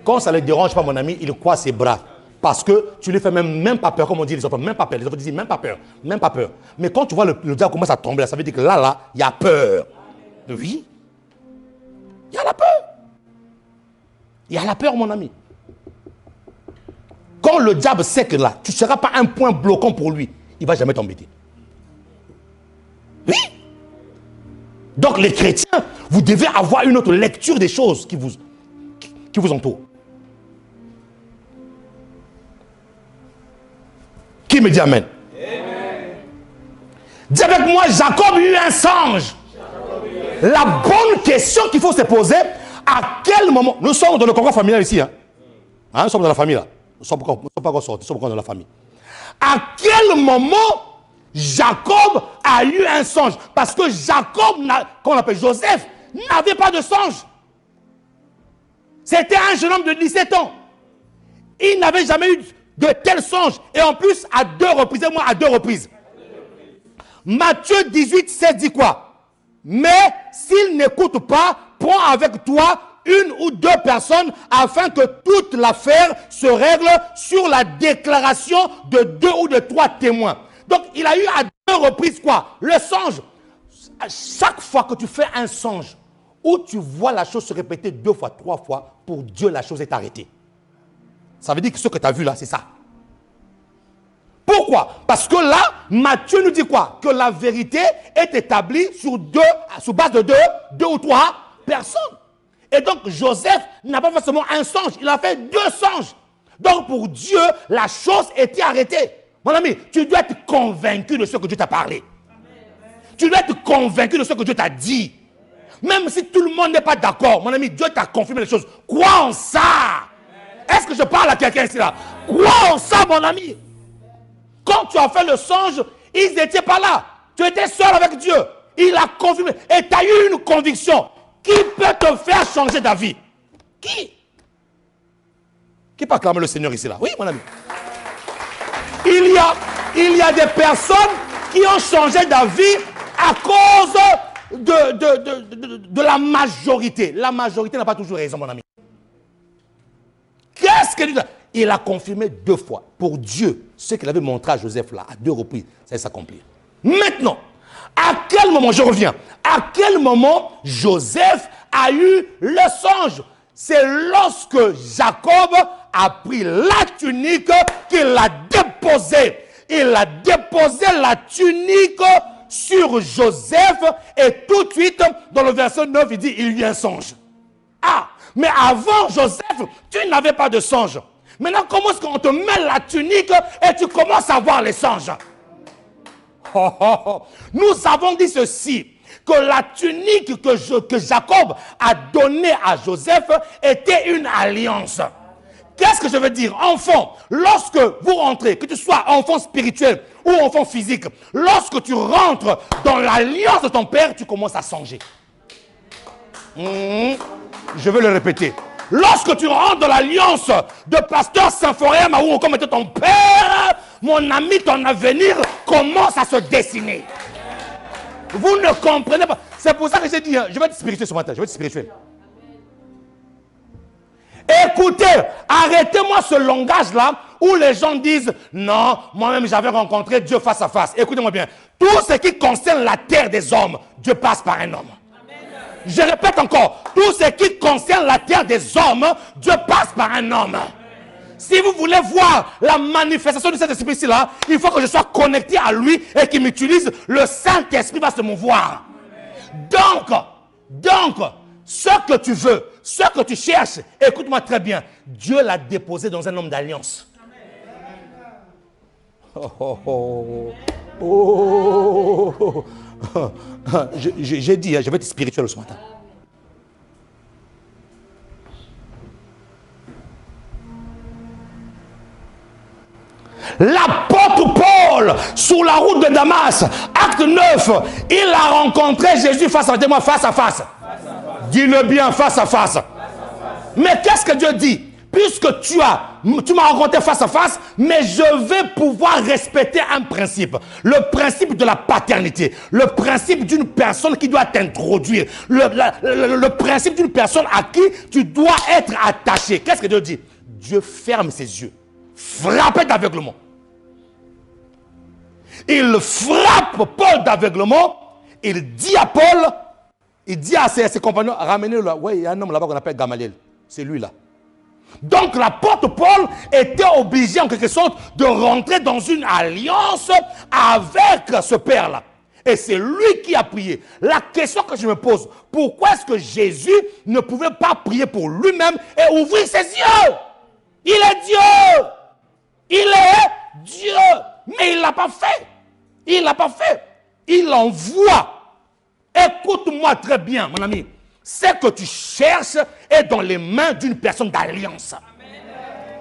A: Quand ça ne les dérange pas, mon ami, il croise ses bras. Parce que tu lui fais même pas peur, comme on dit les enfants, même pas peur. Les enfants disent même pas peur, même pas peur. Mais quand tu vois le diable commence à tomber, ça veut dire que là, il y a peur. Oui. Il y a la peur. Il y a la peur, mon ami. Quand le diable sait que là, tu ne seras pas un point bloquant pour lui, il ne va jamais t'embêter. Oui. Donc les chrétiens, vous devez avoir une autre lecture des choses qui vous entourent. Qui me dit amen? Amen. Dis avec moi, Jacob eut un songe. La bonne question qu'il faut se poser, à quel moment... Nous sommes dans le concours familial ici. Nous sommes dans la famille là. Nous ne sommes pas encore sortis, nous sommes encore dans la famille. À quel moment Jacob a eu un songe? Parce que Jacob, qu'on appelle Joseph, n'avait pas de songe. C'était un jeune homme de 17 ans. Il n'avait jamais eu de tels songes. Et en plus, à deux reprises. Matthieu 18, 16 dit quoi? Mais s'il n'écoute pas, prends avec toi une ou deux personnes afin que toute l'affaire se règle sur la déclaration de 2 ou de 3 témoins. Donc, il a eu à 2 reprises quoi? Le songe. À chaque fois que tu fais un songe, où tu vois la chose se répéter 2 fois, 3 fois, pour Dieu, la chose est arrêtée. Ça veut dire que ce que tu as vu là, c'est ça. Pourquoi? Parce que là, Matthieu nous dit quoi? Que la vérité est établie sous base de 2 ou 3 personnes. Et donc, Joseph n'a pas fait seulement un songe, il a fait 2 songes. Donc, pour Dieu, la chose était arrêtée. Mon ami, tu dois être convaincu de ce que Dieu t'a parlé. Tu dois être convaincu de ce que Dieu t'a dit. Même si tout le monde n'est pas d'accord, mon ami, Dieu t'a confirmé les choses. Crois en ça. Est-ce que je parle à quelqu'un ici là? Crois en ça, mon ami. Quand tu as fait le songe, ils n'étaient pas là. Tu étais seul avec Dieu. Il a confirmé. Et tu as eu une conviction. Qui peut te faire changer d'avis? Qui peut acclamer le Seigneur ici là? Oui, mon ami. Il y a des personnes qui ont changé d'avis à cause de la majorité. La majorité n'a pas toujours raison, mon ami. Qu'est-ce que Dieu a? Il a confirmé 2 fois. Pour Dieu, ce qu'il avait montré à Joseph là, à 2 reprises, ça va s'accomplir. Maintenant, à quel moment, je reviens, à quel moment Joseph a eu le songe? C'est lorsque Jacob a pris la tunique qu'il a déposée. Il a déposé la tunique sur Joseph et tout de suite, dans le verset 9, il dit, il y a eu un songe. Ah, mais avant Joseph, tu n'avais pas de songe. Maintenant, comment est-ce qu'on te met la tunique et tu commences à voir les songes? Nous avons dit ceci, que la tunique que Jacob a donnée à Joseph était une alliance. Qu'est-ce que je veux dire? Enfant, lorsque vous rentrez, que tu sois enfant spirituel ou enfant physique, lorsque tu rentres dans l'alliance de ton père, tu commences à changer. Je vais le répéter. Lorsque tu rentres dans l'alliance de pasteur Saint-Forêt Maou, comme était ton père, mon ami, ton avenir commence à se dessiner. Vous ne comprenez pas. C'est pour ça que j'ai dit, je vais être spirituel ce matin, je vais être spirituel. Écoutez, arrêtez-moi ce langage-là où les gens disent, non, moi-même j'avais rencontré Dieu face à face. Écoutez-moi bien, tout ce qui concerne la terre des hommes, Dieu passe par un homme. Je répète encore, tout ce qui concerne la terre des hommes, Dieu passe par un homme. Si vous voulez voir la manifestation de cet esprit-ci là, il faut que je sois connecté à lui et qu'il m'utilise. Le Saint-Esprit va se mouvoir. Donc, ce que tu veux, ce que tu cherches, écoute-moi très bien, Dieu l'a déposé dans un homme d'alliance. J'ai dit, je vais être spirituel ce matin. L'apôtre Paul, sur la route de Damas, acte 9, il a rencontré Jésus face à face. Dis-le bien, face à face. Mais qu'est-ce que Dieu dit? Puisque tu m'as rencontré face à face, mais je vais pouvoir respecter un principe. Le principe de la paternité. Le principe d'une personne qui doit t'introduire. Le principe d'une personne à qui tu dois être attaché. Qu'est-ce que Dieu dit? Dieu ferme ses yeux. Frappé d'aveuglement. Il frappe Paul d'aveuglement. Il dit à Paul, il dit à ses compagnons, ramenez-le là. Oui, il y a un homme là-bas qu'on appelle Gamaliel. C'est lui là. Donc l'apôtre Paul était obligé en quelque sorte de rentrer dans une alliance avec ce père-là. Et c'est lui qui a prié. La question que je me pose, pourquoi est-ce que Jésus ne pouvait pas prier pour lui-même et ouvrir ses yeux? Il est Dieu. Il est Dieu. Mais il ne l'a pas fait. Il ne l'a pas fait. Il envoie. Écoute-moi très bien, mon ami. Ce que tu cherches est dans les mains d'une personne d'alliance.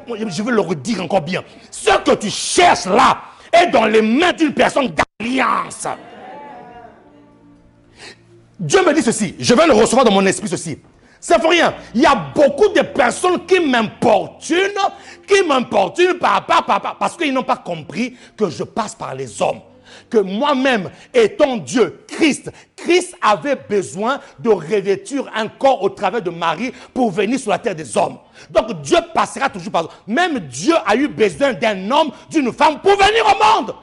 A: Je vais le redire encore bien. Ce que tu cherches là est dans les mains d'une personne d'alliance. Dieu me dit ceci. Je vais le recevoir dans mon esprit ceci. C'est pour rien. Il y a beaucoup de personnes qui m'importunent parce qu'ils n'ont pas compris que je passe par les hommes. Que moi-même, étant Dieu, Christ avait besoin de revêtir un corps au travers de Marie pour venir sur la terre des hommes. Donc Dieu passera toujours par eux. Même Dieu a eu besoin d'un homme, d'une femme pour venir au monde.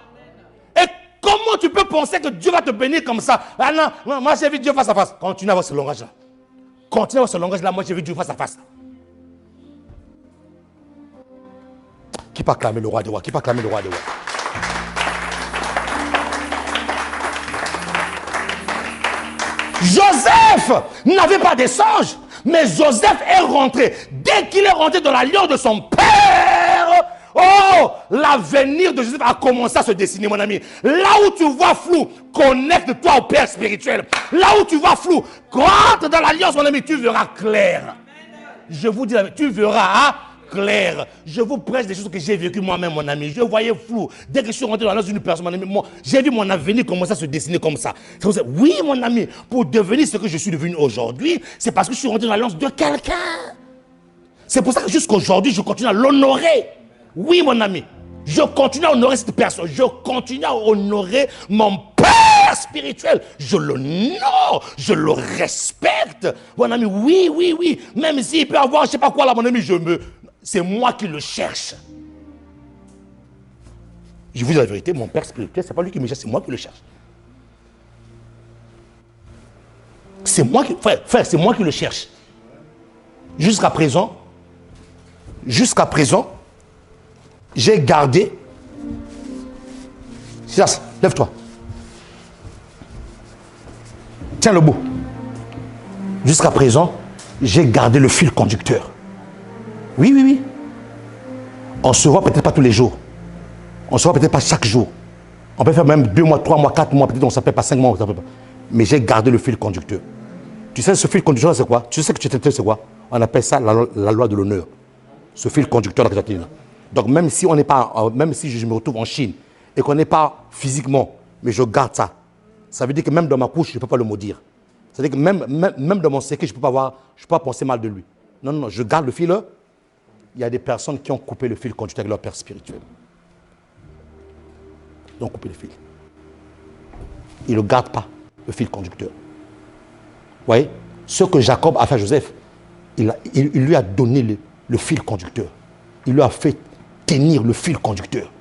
A: Et comment tu peux penser que Dieu va te bénir comme ça? Ah non, moi j'ai vu Dieu face à face. Continue à avoir ce langage-là. Continue à avoir ce langage-là, moi j'ai vu Dieu face à face. Qui peut acclamer le roi des rois? Qui peut acclamer le roi des rois? Joseph n'avait pas de songe, mais Joseph est rentré. Dès qu'il est rentré dans l'alliance de son père, oh, l'avenir de Joseph a commencé à se dessiner, mon ami. Là où tu vois flou, connecte-toi au Père spirituel. Là où tu vois flou, rentre dans l'alliance, mon ami, tu verras clair. Je vous dis, tu verras clair. Je vous prêche des choses que j'ai vécues moi-même, mon ami. Je voyais flou. Dès que je suis rentré dans l'alliance d'une personne, mon ami, j'ai vu mon avenir commencer à se dessiner comme ça. Oui, mon ami, pour devenir ce que je suis devenu aujourd'hui, c'est parce que je suis rentré dans l'alliance de quelqu'un. C'est pour ça que jusqu'aujourd'hui, je continue à l'honorer. Oui, mon ami, je continue à honorer cette personne. Je continue à honorer mon père spirituel. Je l'honore, je le respecte. Mon ami, oui. Même s'il peut avoir, je ne sais pas quoi là, mon ami, c'est moi qui le cherche. Je vous dis la vérité, mon père spirituel, ce n'est pas lui qui me cherche, c'est moi qui le cherche. C'est moi qui, frère, c'est moi qui le cherche. Jusqu'à présent, j'ai gardé. Silas, lève-toi. Tiens le bout. Jusqu'à présent, j'ai gardé le fil conducteur. Oui. On se voit peut-être pas tous les jours. On se voit peut-être pas chaque jour. On peut faire même 2 mois, 3 mois, 4 mois, peut-être on ne s'appelle pas 5 mois, on s'appelle pas. Mais j'ai gardé le fil conducteur. Tu sais, ce fil conducteur, c'est quoi? Tu sais que tu t'étais, c'est quoi? On appelle ça la loi de l'honneur. ce fil conducteur là. Donc même si on n'est pas, même si je me retrouve en Chine et qu'on n'est pas physiquement, mais je garde ça. Ça veut dire que même dans ma couche, je ne peux pas le maudire. C'est-à-dire que même dans mon secret, je ne peux pas penser mal de lui. Non, non, non, je garde le fil. Il y a des personnes qui ont coupé le fil conducteur avec leur père spirituel. Ils ont coupé le fil. Ils ne le gardent pas, le fil conducteur. Vous voyez, ce que Jacob a fait à Joseph, il lui a donné le fil conducteur. Il lui a fait tenir le fil conducteur.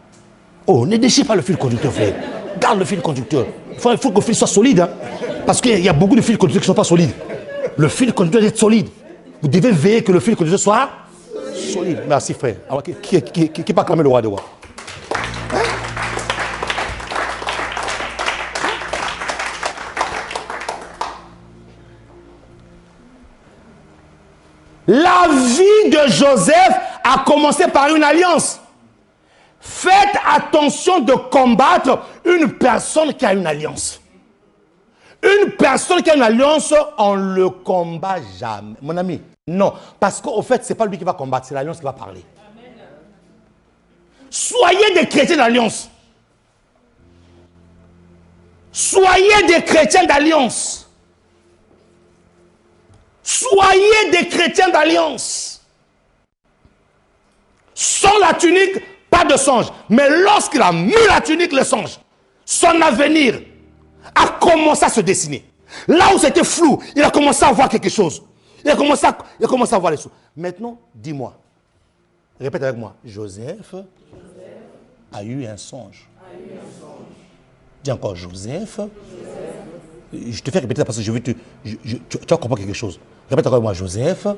A: Oh, ne déchire pas le fil conducteur, frère. Garde le fil conducteur. Il faut que le fil soit solide. Hein, parce qu'il y a beaucoup de fils conducteurs qui ne sont pas solides. Le fil conducteur doit être solide. Vous devez veiller que le fil conducteur soit solide. Merci, frère. Alors, qui peut acclamer le roi des rois? La vie de Joseph a commencé par une alliance. Faites attention de combattre une personne qui a une alliance. Une personne qui a une alliance, on ne le combat jamais. Mon ami, non. Parce qu'au fait, ce n'est pas lui qui va combattre, c'est l'alliance qui va parler. Amen. Soyez des chrétiens d'alliance. Soyez des chrétiens d'alliance. Soyez des chrétiens d'alliance. Sans la tunique, pas de songe. Mais lorsqu'il a mis la tunique, le songe, son avenir a commencé à se dessiner. Là où c'était flou, il a commencé à voir quelque chose. Il a commencé à voir les choses. Maintenant, dis-moi, répète avec moi, Joseph a eu un songe. Dis encore, Joseph. Je te fais répéter parce que je veux tu vas comprendre quelque chose. Répète encore avec moi, Joseph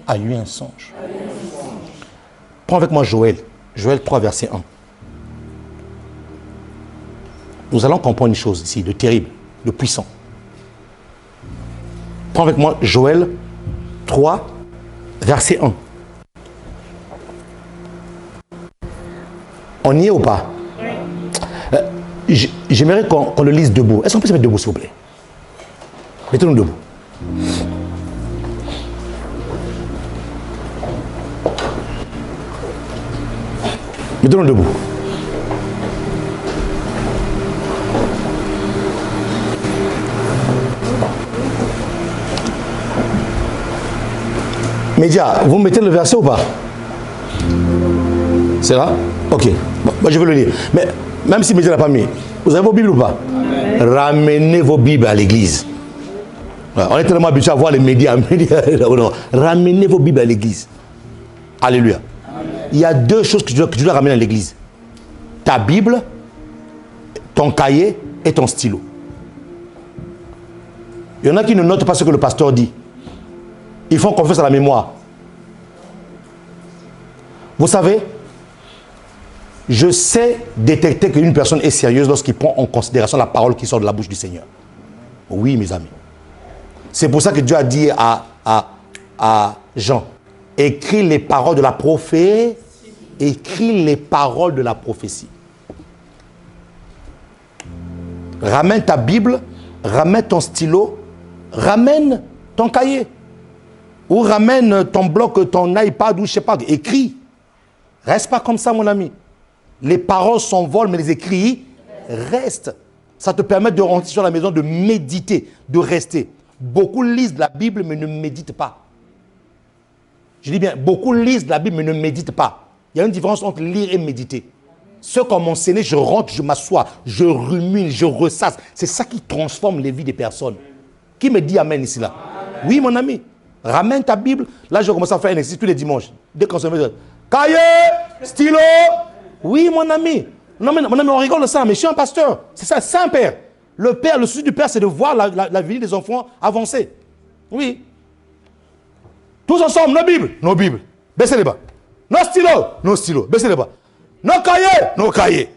A: a eu un songe. Prends avec moi Joël. Joël 3, verset 1. Nous allons comprendre une chose ici, de terrible, de puissant. Prends avec moi Joël 3, verset 1. On y est ou pas? J'aimerais qu'on le lise debout. Est-ce qu'on peut se mettre debout, s'il vous plaît? Mettez-nous debout. Mettez-nous debout. Média, vous mettez le verset ou pas? C'est là? Ok. Bon, moi je vais le lire. Mais même si Média n'a pas mis, vous avez vos Bibles ou pas? Amen. Ramenez vos Bibles à l'église. On est tellement habitué à voir les médias. Ramenez vos Bibles à l'église. Alléluia. Amen. Il y a deux choses que tu dois ramener à l'église. Ta Bible, ton cahier et ton stylo. Il y en a qui ne notent pas ce que le pasteur dit. Ils font confiance à la mémoire. Vous savez, je sais détecter qu'une personne est sérieuse lorsqu'il prend en considération la parole qui sort de la bouche du Seigneur. Oui, mes amis. C'est pour ça que Dieu a dit à Jean, écris les paroles de la prophétie. Écris les paroles de la prophétie. Ramène ta Bible, ramène ton stylo, ramène ton cahier. Ou ramène ton bloc, ton iPad, ou je ne sais pas, écris. Reste pas comme ça, mon ami. Les paroles s'envolent, mais les écrits restent. Ça te permet de rentrer sur la maison, de méditer, de rester. Beaucoup lisent la Bible, mais ne méditent pas. Je dis bien, beaucoup lisent la Bible, mais ne méditent pas. Il y a une différence entre lire et méditer. Ceux qui ont enseigné, je rentre, je m'assois, je rumine, je ressasse. C'est ça qui transforme les vies des personnes. Qui me dit amen ici là? Oui, mon ami. Ramène ta Bible. Là, je commence à faire un exercice tous les dimanches. Dès qu'on se met, cahier, stylo. Oui, mon ami. Non, mais on rigole de ça, mais je suis un pasteur. C'est ça, c'est un père. Le père, le souci du père, c'est de voir la vie des enfants avancer. Oui. Tous ensemble, nos Bibles. Nos Bibles. Baissez les bas. Nos stylos. Nos stylos. Baissez les bas. Nos cahiers. Nos cahiers.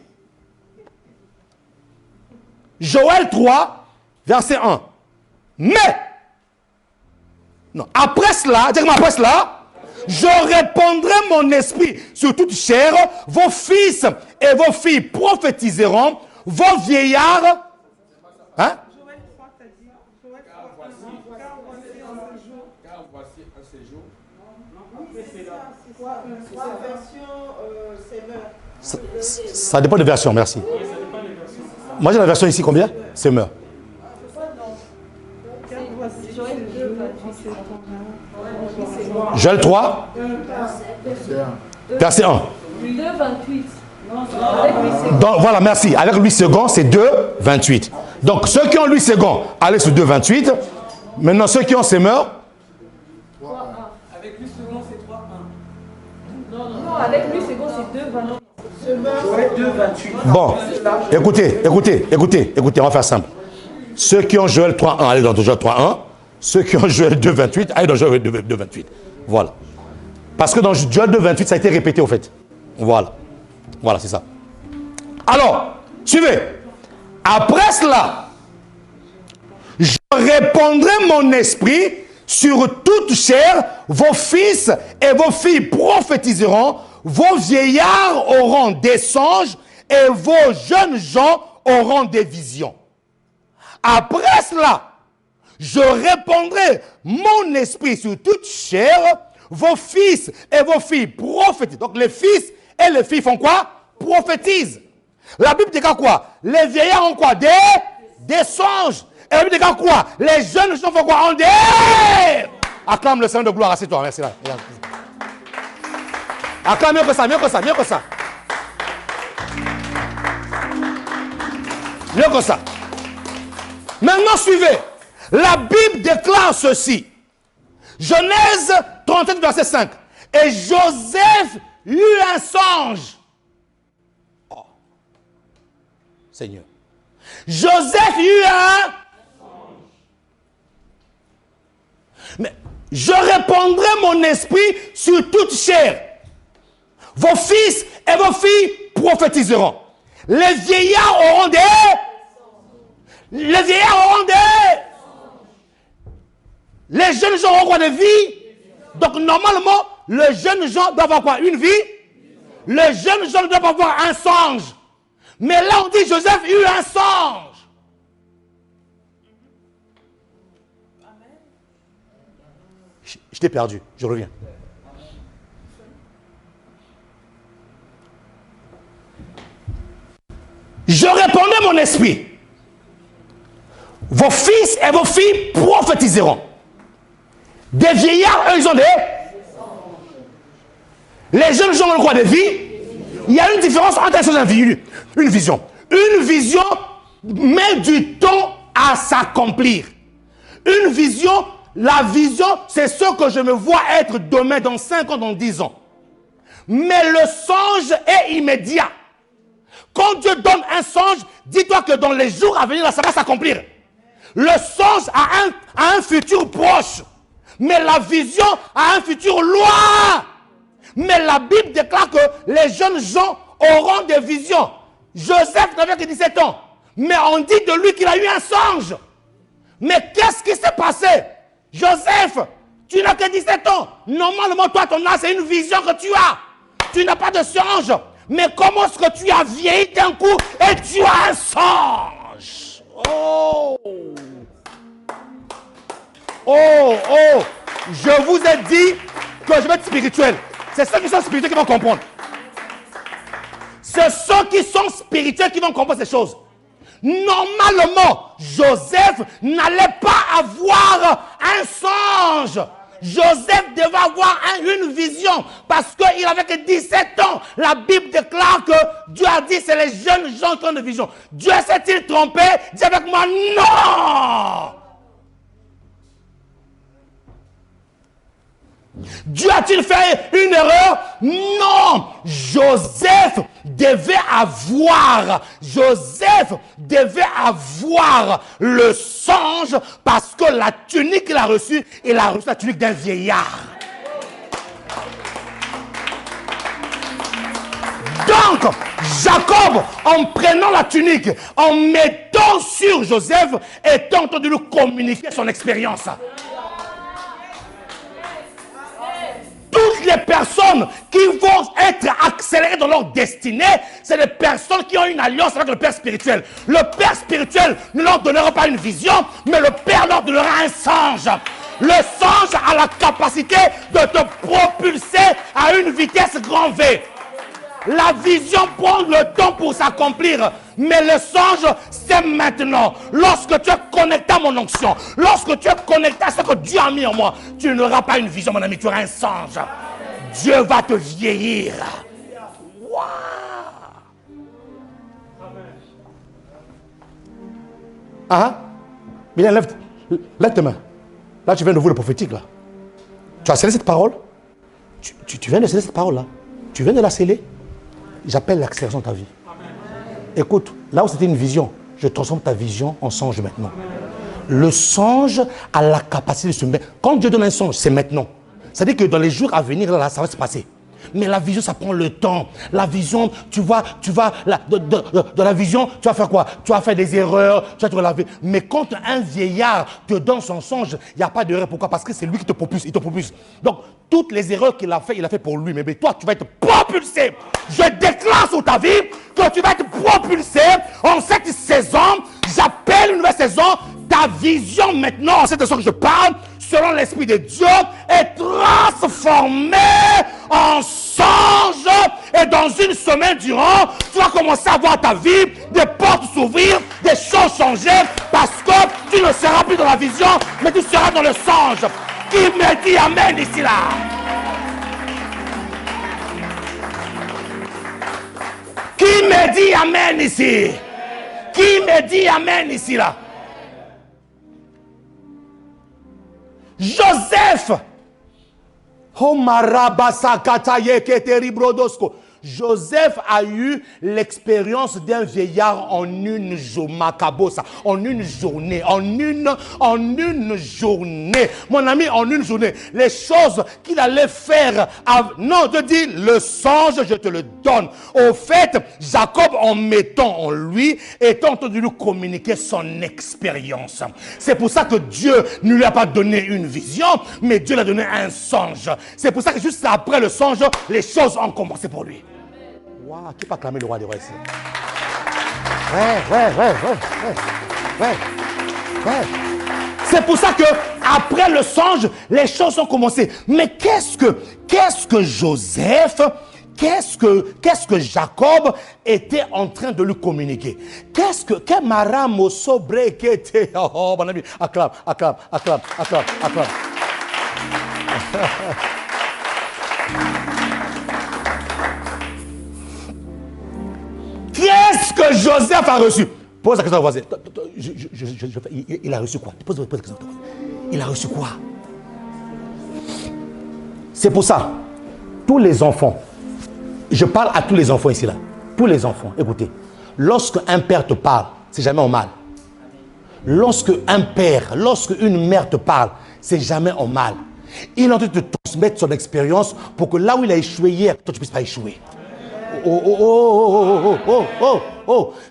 A: Joël 3, verset 1. Mais, non, après cela, je répandrai mon esprit sur toute chair, vos fils et vos filles prophétiseront, vos vieillards. Hein? Ça dépend de version, merci. Moi j'ai la version ici combien? Semeur. Joël 3, verset 1.
B: 2,28.
A: Donc voilà, merci. Avec lui second, c'est 2,28. Donc ceux qui ont lui second, allez sur 2,28. Maintenant, ceux qui ont semeur.
B: 3,1. Avec lui second, c'est 3,1. Non, avec lui second, c'est 2,28.
A: Bon, écoutez, on va faire simple. Ceux qui ont Joël 3,1, allez dans Joël 3,1. Ceux qui ont Joël 2,28, allez dans Joël 2,28. Voilà. Parce que dans Joël 2,28, ça a été répété au fait. Voilà. Voilà, c'est ça. Alors, suivez. Après cela, je répandrai mon esprit sur toute chair. Vos fils et vos filles prophétiseront. Vos vieillards auront des songes et vos jeunes gens auront des visions. Après cela, je répandrai mon esprit sur toute chair. Vos fils et vos filles prophétisent. Donc les fils et les filles font quoi? Prophétisent. La Bible dit quoi? Les vieillards ont quoi? Des songes. Et la Bible dit quoi? Les jeunes gens font quoi? Ont des... Acclame le Seigneur de gloire. Assieds-toi. Merci. Acclame mieux que ça, mieux que ça, mieux que ça. Mieux que ça. Maintenant, suivez. La Bible déclare ceci. Genèse 37, verset 5. Et Joseph eut un songe. Oh. Seigneur. Joseph eut un songe. Mais je répandrai mon esprit sur toute chair. Vos fils et vos filles prophétiseront. Les vieillards auront des... Les vieillards auront des... Les jeunes gens auront quoi? Des vies. Donc normalement, le jeune gens doit avoir quoi? Une vie. Le jeune gens doit avoir un songe. Mais là on dit Joseph eut un songe. Je t'ai perdu, je reviens. Je répandrai mon esprit. Vos fils et vos filles prophétiseront. Des vieillards, eux, ils ont des... Les jeunes gens ont quoi? Des vies. Il y a une différence entre les choses et une vision. Une vision met du temps à s'accomplir. Une vision, la vision, c'est ce que je me vois être demain, dans 5 ans, dans 10 ans. Mais le songe est immédiat. Quand Dieu donne un songe, dis-toi que dans les jours à venir, ça va s'accomplir. Le songe a un futur proche. Mais la vision a un futur loin. Mais la Bible déclare que les jeunes gens auront des visions. Joseph n'avait que 17 ans. Mais on dit de lui qu'il a eu un songe. Mais qu'est-ce qui s'est passé? Joseph, tu n'as que 17 ans. Normalement, toi, ton âge, c'est une vision que tu as. Tu n'as pas de songe. Mais comment est-ce que tu as vieilli d'un coup et tu as un songe? Oh! Oh, oh, je vous ai dit que je vais être spirituel. C'est ceux qui sont spirituels qui vont comprendre. C'est ceux qui sont spirituels qui vont comprendre ces choses. Normalement, Joseph n'allait pas avoir un songe. Joseph devait avoir une vision parce qu'il avait que 17 ans. La Bible déclare que Dieu a dit c'est les jeunes gens qui ont une vision. Dieu s'est-il trompé? Dis avec moi, non! Dieu a-t-il fait une erreur? Non. Joseph devait avoir le songe parce que la tunique qu'il a reçue, il a reçu la tunique d'un vieillard. Donc, Jacob, en prenant la tunique, en mettant sur Joseph, est en train de lui communiquer son expérience. Toutes les personnes qui vont être accélérées dans leur destinée, c'est les personnes qui ont une alliance avec le Père spirituel. Le Père spirituel ne leur donnera pas une vision, mais le Père leur donnera un songe. Le songe a la capacité de te propulser à une vitesse grand V. La vision prend le temps pour s'accomplir. Mais le songe, c'est maintenant. Lorsque tu es connecté à mon onction, lorsque tu es connecté à ce que Dieu a mis en moi, tu n'auras pas une vision, mon ami, tu auras un songe. Dieu va te vieillir. Wow. Ah, bien, lève tes mains. Là, tu viens de vous le prophétique, là. Tu as scellé cette parole? Tu viens de sceller cette parole, là. Tu viens de la sceller. J'appelle l'accélération de ta vie. Amen. Écoute, là où c'était une vision, je transforme ta vision en songe maintenant. Amen. Le songe a la capacité de se mettre. Quand Dieu donne un songe, c'est maintenant. C'est-à-dire que dans les jours à venir, là, ça va se passer. Mais la vision, ça prend le temps. La vision, tu vas de la vision, tu vas faire quoi? Tu vas faire des erreurs, tu vas te laver. Mais quand un vieillard te donne son songe, il n'y a pas d'erreur. Pourquoi? Parce que c'est lui qui te propulse, il te propulse. Donc, toutes les erreurs qu'il a fait pour lui. Mais toi, tu vas être propulsé. Je déclare sur ta vie que tu vas être propulsé en cette saison. J'appelle une nouvelle saison. Ta vision maintenant, en cette saison que je parle, selon l'Esprit de Dieu, est transformée en songe. Et dans une semaine durant, tu vas commencer à voir ta vie, des portes s'ouvrir, des choses changer, parce que tu ne seras plus dans la vision, mais tu seras dans le songe. Qui me dit amen ici là? Qui me dit amen ici? Qui me dit amen ici là? Joseph. Oh marabasakata yeketeri brodosko. Joseph a eu l'expérience d'un vieillard en une journée, en une journée, en une journée. Mon ami, en une journée, les choses qu'il allait faire, non, je dis, le songe, je te le donne. Au fait, Jacob, en mettant en lui, est en train de lui communiquer son expérience. C'est pour ça que Dieu ne lui a pas donné une vision, mais Dieu lui a donné un songe. C'est pour ça que juste après le songe, les choses ont commencé pour lui. Wow, qui peut acclamer le roi des rois ici? Ouais. C'est pour ça que après le songe, les choses ont commencé. Mais qu'est-ce que Joseph, qu'est-ce que Jacob était en train de lui communiquer? Oh, mon ami, acclame. Qu'est-ce que Joseph a reçu? Pose la question au voisin. Il a reçu quoi? Pose la question. Il a reçu quoi? C'est pour ça, tous les enfants, je parle à tous les enfants ici là. Tous les enfants, écoutez. Lorsque un père te parle, c'est jamais en mal. Lorsque une mère te parle, c'est jamais en mal. Il est en train de te transmettre son expérience pour que là où il a échoué hier, toi tu ne puisses pas échouer.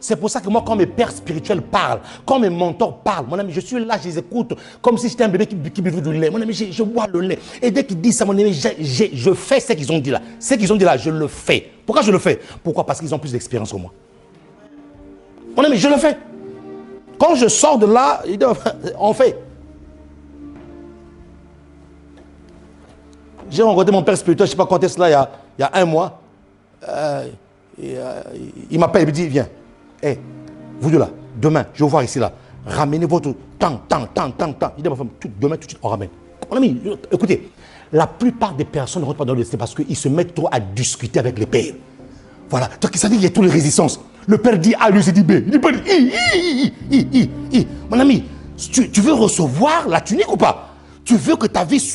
A: C'est pour ça que moi, quand mes pères spirituels parlent, quand mes mentors parlent, mon ami, je suis là, je les écoute comme si j'étais un bébé qui buvait du lait. Mon ami, je bois le lait. Et dès qu'ils disent ça, mon ami, je fais ce qu'ils ont dit là. Ce qu'ils ont dit là, je le fais. Pourquoi je le fais? Pourquoi? Parce qu'ils ont plus d'expérience que moi. Mon ami, je le fais. Quand je sors de là, on fait. J'ai rencontré mon père spirituel, je ne sais pas quand est-ce là, il y a un mois. Il m'appelle, il me dit, viens, vous deux là, demain, je vais vous voir ici là, ramenez votre temps. Il dit à ma femme, demain tout de suite, on ramène. Mon ami, écoutez, la plupart des personnes ne rentrent pas dans le destin parce qu'ils se mettent trop à discuter avec les pères. Voilà, donc ça dit qu'il y a toutes les résistances. Le père dit A, lui c'est dit B. Il dit pas I. Mon ami, tu veux recevoir la tunique ou pas? Tu veux que ta vie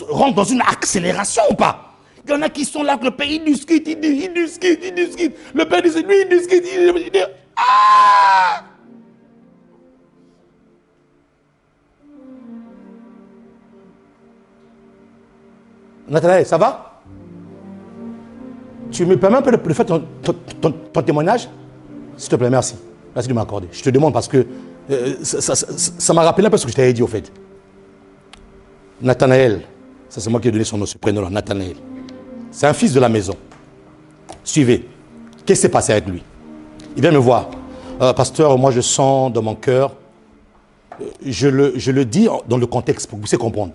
A: rentre dans une accélération ou pas? Il y en a qui sont là, que le père, il discute. Le père dit, lui, il discute. Il dit, ah! Nathanaël, ça va? Tu me permets un peu de faire ton témoignage? S'il te plaît, merci. Merci de m'accorder. Je te demande parce que ça m'a rappelé un peu ce que je t'avais dit au fait. Nathanaël, ça c'est moi qui ai donné son nom, ce prénom-là, Nathanaël. C'est un fils de la maison. Suivez. Qu'est-ce qui s'est passé avec lui? Il vient me voir. Pasteur, moi je sens dans mon cœur je le dis dans le contexte pour que vous puissiez comprendre.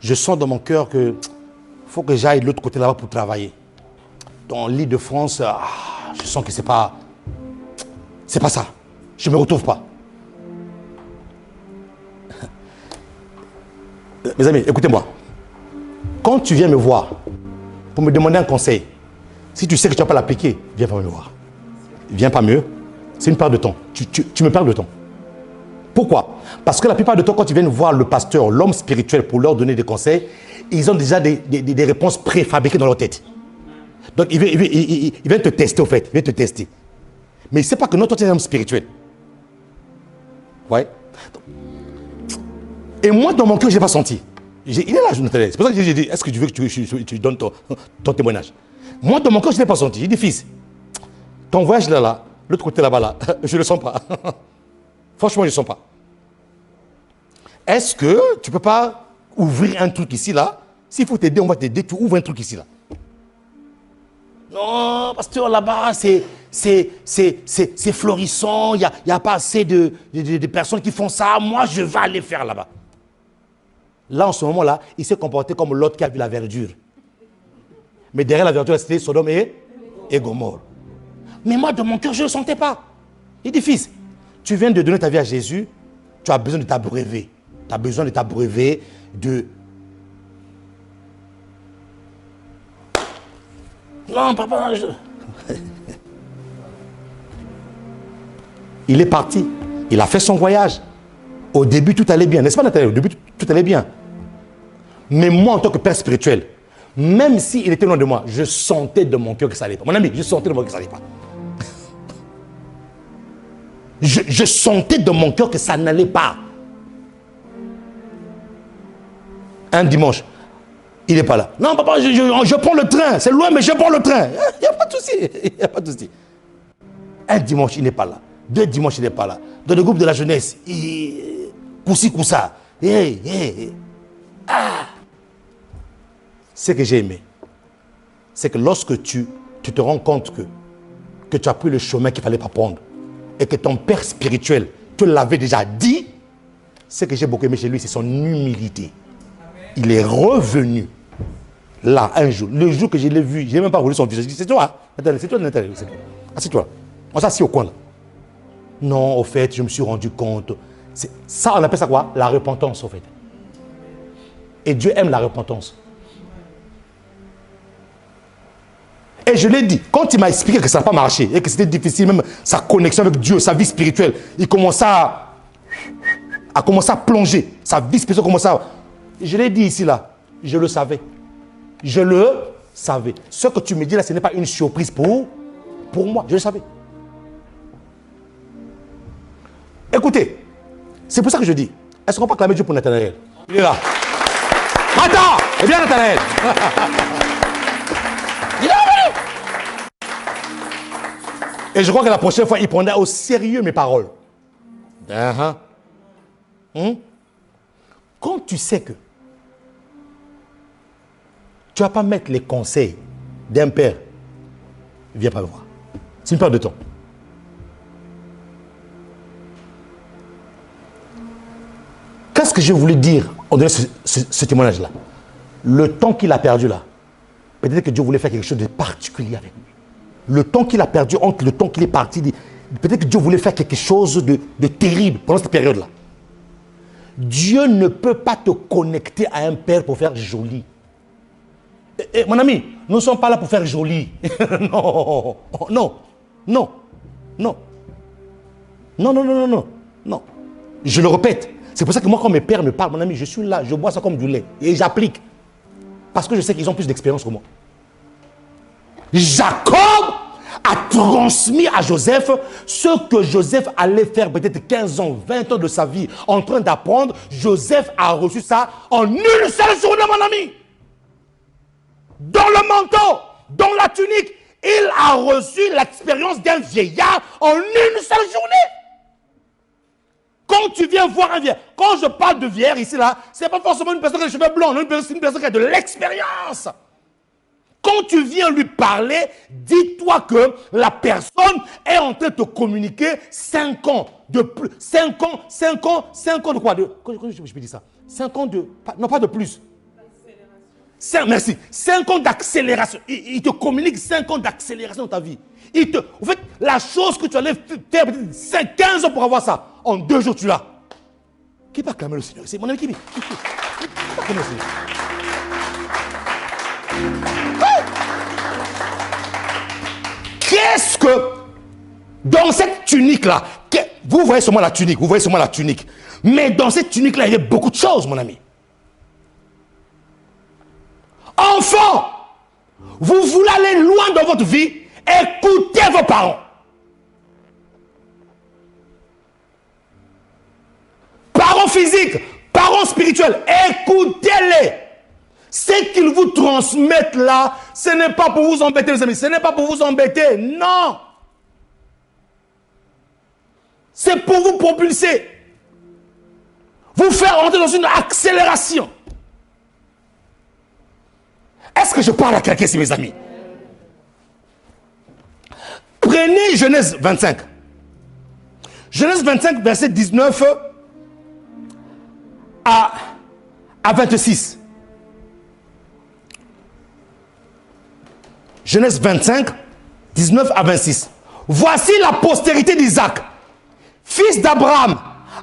A: Je sens dans mon cœur que faut que j'aille de l'autre côté là-bas pour travailler. Dans l'île de France, je sens que c'est pas ça. Je ne me retrouve pas. Mes amis, écoutez-moi. Quand tu viens me voir pour me demander un conseil, si tu sais que tu ne vas pas l'appliquer, viens pas me voir. Viens pas mieux. C'est une perte de temps. Tu me perds de temps. Pourquoi? Parce que la plupart du temps, quand tu viens voir le pasteur, l'homme spirituel, pour leur donner des conseils, ils ont déjà des réponses préfabriquées dans leur tête. Donc, il vient te tester, au fait. Il vient te tester. Mais il ne sait pas que notre homme spirituel. Ouais. Et moi, dans mon cœur, je n'ai pas senti. Il est là, Jonathan. C'est pour ça que j'ai dit, est-ce que tu veux que tu donnes ton témoignage? Moi, dans mon cœur, je n'ai pas senti. J'ai dit, fils, ton voyage là, l'autre côté là-bas, là, je ne le sens pas. Franchement, je ne le sens pas. Est-ce que tu ne peux pas ouvrir un truc ici, là? S'il faut t'aider, on va t'aider. Tu ouvres un truc ici, là. Non, pasteur, là-bas, c'est florissant. Il n'y a pas assez de personnes qui font ça. Moi, je vais aller faire là-bas. Là, en ce moment-là, il s'est comporté comme l'autre qui a vu la verdure. Mais derrière la verdure, c'était Sodome et Gomorrhe. Mais moi, dans mon cœur, je ne le sentais pas. Il dit, fils, tu viens de donner ta vie à Jésus, tu as besoin de t'abreuver. Tu as besoin de t'abreuver de... Non, papa, Il est parti. Il a fait son voyage. Au début, tout allait bien. N'est-ce pas, Nathalie? Au début, tout allait bien. Mais moi, en tant que père spirituel, même s'il était loin de moi, je sentais de mon cœur que ça n'allait pas. Mon ami, je sentais de mon cœur que ça n'allait pas. Je sentais de mon cœur que ça n'allait pas. Un dimanche, il n'est pas là. Non, papa, je prends le train. C'est loin, mais je prends le train. Il n'y a pas de souci. Il n'y a pas de souci. Un dimanche, il n'est pas là. 2 dimanches, il n'est pas là. Dans le groupe de la jeunesse, Koussi Koussa. Ce que j'ai aimé, c'est que lorsque tu te rends compte que tu as pris le chemin qu'il ne fallait pas prendre et que ton père spirituel te l'avait déjà dit, ce que j'ai beaucoup aimé chez lui, c'est son humilité. Il est revenu là un jour. Le jour que je l'ai vu, je n'ai même pas voulu son visage. Je dis, c'est toi, c'est toi, Nathalie. Assieds-toi. On s'assied au coin là. Non, au fait, je me suis rendu compte. Ça, on appelle ça quoi? La repentance, au fait. Et Dieu aime la repentance. Et je l'ai dit, quand il m'a expliqué que ça n'a pas marché et que c'était difficile, même sa connexion avec Dieu, sa vie spirituelle, il commençait à plonger. Sa vie spirituelle commençait à... Je l'ai dit ici, là. Je le savais. Je le savais. Ce que tu me dis là, ce n'est pas une surprise pour moi. Je le savais. Écoutez, c'est pour ça que je dis, est-ce qu'on peut acclamer Dieu pour Nathanaël? Il est là. Attends! Eh bien, Nathanaël! Il est revenu! Et je crois que la prochaine fois, il prendra au sérieux mes paroles. Quand tu sais que tu ne vas pas mettre les conseils d'un père, viens pas me voir. C'est une perte de temps. Qu'est-ce que je voulais dire en donnant ce témoignage-là? Le temps qu'il a perdu là, peut-être que Dieu voulait faire quelque chose de particulier avec lui. Le temps qu'il a perdu entre le temps qu'il est parti, peut-être que Dieu voulait faire quelque chose de terrible pendant cette période-là. Dieu ne peut pas te connecter à un père pour faire joli. Et, mon ami, nous ne sommes pas là pour faire joli. Non, non, non, non. Non, non, non, non, non, non. Je le répète. C'est pour ça que moi, quand mes pères me parlent, mon ami, je suis là, je bois ça comme du lait. Et j'applique. Parce que je sais qu'ils ont plus d'expérience que moi. Jacob a transmis à Joseph ce que Joseph allait faire peut-être 15 ans, 20 ans de sa vie en train d'apprendre. Joseph a reçu ça en une seule journée, mon ami. Dans le manteau, dans la tunique, il a reçu l'expérience d'un vieillard en une seule journée. Quand tu viens voir un vieillard, quand je parle de vieillard ici, là, ce n'est pas forcément une personne qui a les cheveux blancs, non, une personne qui a de l'expérience. quand tu viens lui parler, dis-toi que la personne est en train de te communiquer 5 ans de plus. 5 ans de quoi? Comment je peux dire ça? 5 ans de... Non, pas de plus. Merci. 5 ans d'accélération. Il te communique 5 ans d'accélération dans ta vie. En fait, la chose que tu allais faire peut-être 15 ans pour avoir ça, en 2 jours, tu l'as. Qui va clamer le Seigneur? C'est mon ami qui va clamer le Seigneur. Qu'est-ce que, dans cette tunique-là, vous voyez seulement la tunique, mais dans cette tunique-là, il y a beaucoup de choses, mon ami. Enfant, vous voulez aller loin dans votre vie, écoutez vos parents. Parents physiques, parents spirituels, écoutez-les. Ce qu'ils vous transmettent là, ce n'est pas pour vous embêter, les amis. Ce n'est pas pour vous embêter, non. C'est pour vous propulser. Vous faire entrer dans une accélération. Est-ce que je parle à quelqu'un ici, mes amis? Prenez Genèse 25. Genèse 25, verset 19 à 26. Genèse 25, 19 à 26. Voici la postérité d'Isaac, fils d'Abraham.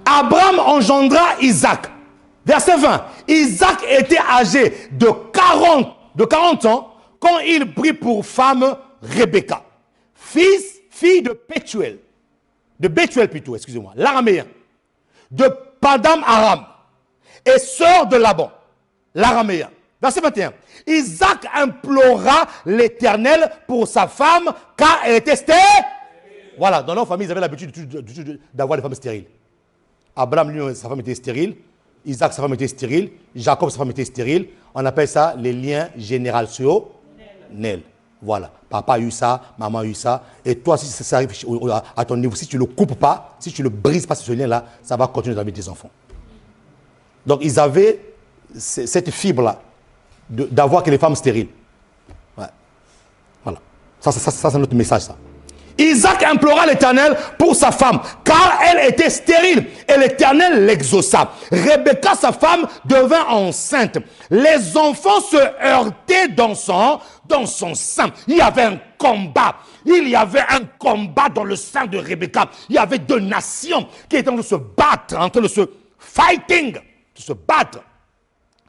A: Abraham engendra Isaac. Verset 20. Isaac était âgé de 40 ans quand il prit pour femme Rebecca, fille de Bethuel. De Bethuel plutôt, excusez-moi, l'araméen. De Padam Aram et sœur de Laban, l'araméen. Verset 21. Isaac implora l'Éternel pour sa femme car elle était stérile. Voilà, dans leur famille, ils avaient l'habitude d'avoir des femmes stériles. Abraham, lui, sa femme était stérile. Isaac, sa femme était stérile. Jacob, sa femme était stérile. On appelle ça les liens générationnels. Voilà. Papa a eu ça, maman a eu ça. Et toi, si ça arrive à ton niveau, si tu ne le coupes pas, si tu ne le brises pas ce lien-là, ça va continuer dans la vie de tes enfants. Donc, ils avaient cette fibre-là d'avoir que les femmes stériles. Ouais. Voilà. Ça c'est notre message, ça. Isaac implora l'Éternel pour sa femme, car elle était stérile, et l'Éternel l'exauça. Rebecca, sa femme, devint enceinte. Les enfants se heurtaient dans son sein. Il y avait un combat. Il y avait un combat dans le sein de Rebecca. Il y avait 2 nations qui étaient en train de se battre, en train de se fighting, de se battre.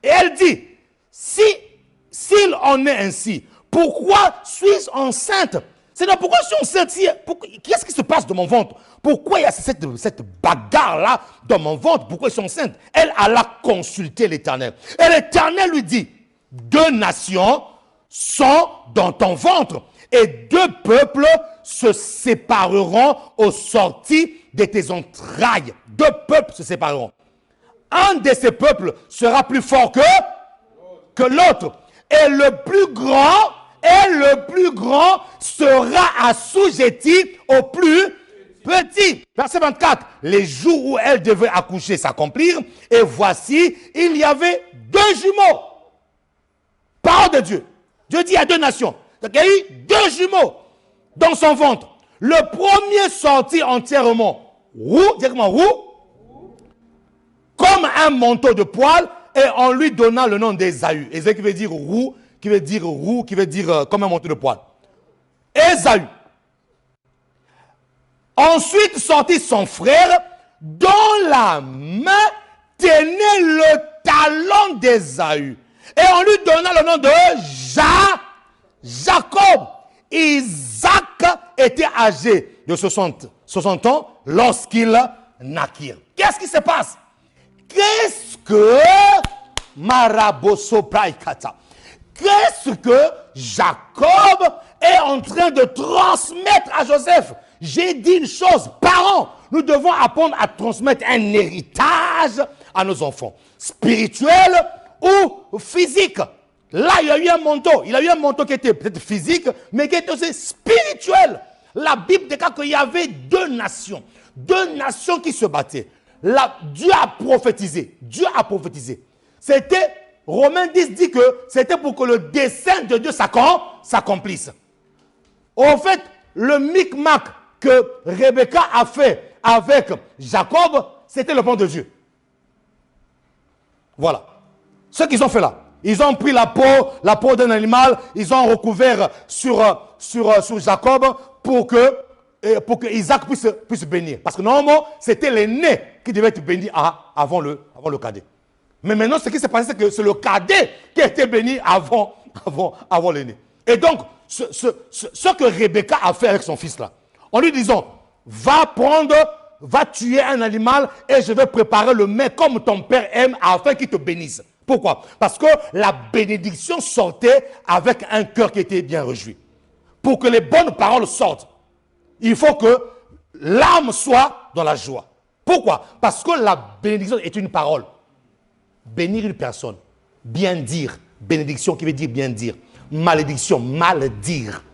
A: Et elle dit, s'il en est ainsi, pourquoi suis-je enceinte? C'est-à-dire, pourquoi je suis enceinte? Qu'est-ce qui se passe dans mon ventre? Pourquoi il y a cette bagarre-là dans mon ventre? Pourquoi je suis enceinte? Elle alla consulter l'Éternel. Et l'Éternel lui dit, 2 nations sont dans ton ventre et 2 peuples se sépareront aux sorties de tes entrailles. 2 peuples se sépareront. Un de ces peuples sera plus fort que l'autre. Et le plus grand sera assujetti au plus petit. Verset 24. Les jours où elle devait accoucher s'accomplirent. Et voici, il y avait 2 jumeaux. Parole de Dieu. Dieu dit à 2 nations. Donc il y a eu 2 jumeaux dans son ventre. Le premier sortit entièrement roux, directement roux, comme un manteau de poil, et on lui donna le nom d'Ésaü. Ésaü qui veut dire roux, qui veut dire comme un manteau de poil. Ésaü. Ensuite sortit son frère, dont la main tenait le talon d'Ésaü. Et on lui donna le nom de Jacob. Isaac était âgé de 60 ans lorsqu'il naquit. Qu'est-ce qui se passe? Qu'est-ce que Qu'est-ce que Jacob est en train de transmettre à Joseph? J'ai dit une chose, parents, nous devons apprendre à transmettre un héritage à nos enfants, spirituel ou physique. Là, il a eu un manteau. Il a eu un manteau qui était peut-être physique, mais qui était aussi spirituel. La Bible déclare qu'il y avait 2 nations. 2 nations qui se battaient. Là, Dieu a prophétisé. C'était Romains 10 dit que c'était pour que le dessein de Dieu s'accomplisse. En fait, le micmac que Rebecca a fait avec Jacob, c'était le plan de Dieu. Voilà. Ce qu'ils ont fait là. Ils ont pris la peau d'un animal, ils ont recouvert sur Jacob pour que Isaac puisse bénir. Parce que normalement, c'était l'aîné qui devait être béni avant le cadet. Mais maintenant, ce qui s'est passé, c'est que c'est le cadet qui a été béni avant l'aîné. Et donc, ce que Rebecca a fait avec son fils là, en lui disant, va tuer un animal et je vais préparer le mets comme ton père aime afin qu'il te bénisse. Pourquoi? Parce que la bénédiction sortait avec un cœur qui était bien réjoui. Pour que les bonnes paroles sortent, il faut que l'âme soit dans la joie. Pourquoi? Parce que la bénédiction est une parole. Bénir une personne, bien dire, bénédiction qui veut dire bien dire, malédiction, mal dire.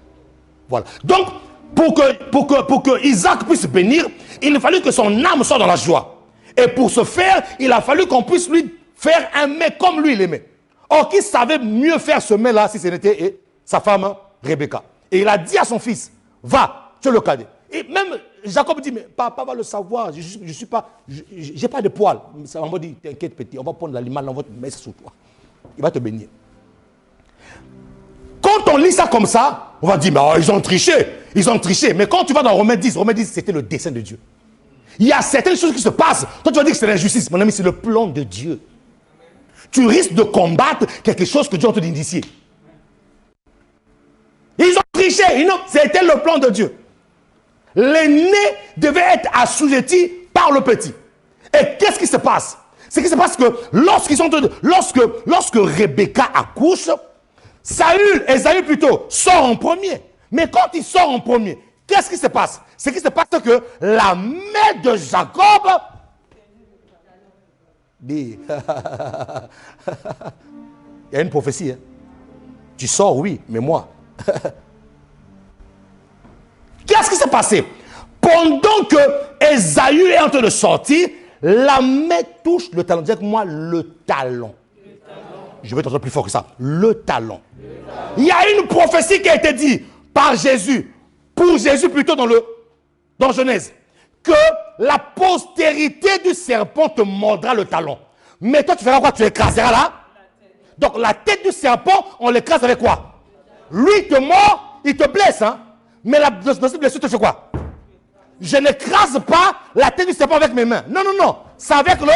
A: Voilà. Donc, pour que Isaac puisse bénir, il a fallu que son âme soit dans la joie. Et pour ce faire, il a fallu qu'on puisse lui faire un mets comme lui il aimait. Or, qui savait mieux faire ce mets-là si ce n'était sa femme Rebecca? Et il a dit à son fils, va, tu es le cadet. Et même Jacob dit, mais papa va le savoir, j'ai pas de poils. On va dire, t'inquiète petit, on va prendre l'animal, on va te mettre sur toi. Il va te bénir. Quand on lit ça comme ça, on va dire, mais oh, ils ont triché. Mais quand tu vas dans Romains 10, c'était le dessein de Dieu. Il y a certaines choses qui se passent. Toi, tu vas dire que c'est l'injustice. Mon ami, c'est le plan de Dieu. Tu risques de combattre quelque chose que Dieu a initié. Ils ont triché. C'était le plan de Dieu. L'aîné devait être assujetti par le petit. Et qu'est-ce qui se passe? Ce qui se passe que lorsque Rebecca accouche, Esaü plutôt, sort en premier. Mais quand il sort en premier, qu'est-ce qui se passe? Ce qui se passe, c'est que la mère de Jacob dit, il y a une prophétie. Hein? Tu sors, oui, mais moi. Qu'est-ce qui s'est passé? Pendant que Esaü est en train de sortir, la main touche le talon. Dis avec moi, le talon. Je vais t'entendre plus fort que ça. Le talon. Il y a une prophétie qui a été dite par Jésus, pour Jésus plutôt dans Genèse, que la postérité du serpent te mordra le talon. Mais toi, tu feras quoi? Tu écraseras là? Donc la tête du serpent, on l'écrase avec quoi? Lui, il te mord, il te blesse. Hein? Mais la blessure te fait quoi? Je n'écrase pas la tête du serpent avec mes mains. Non, non, non. C'est avec le...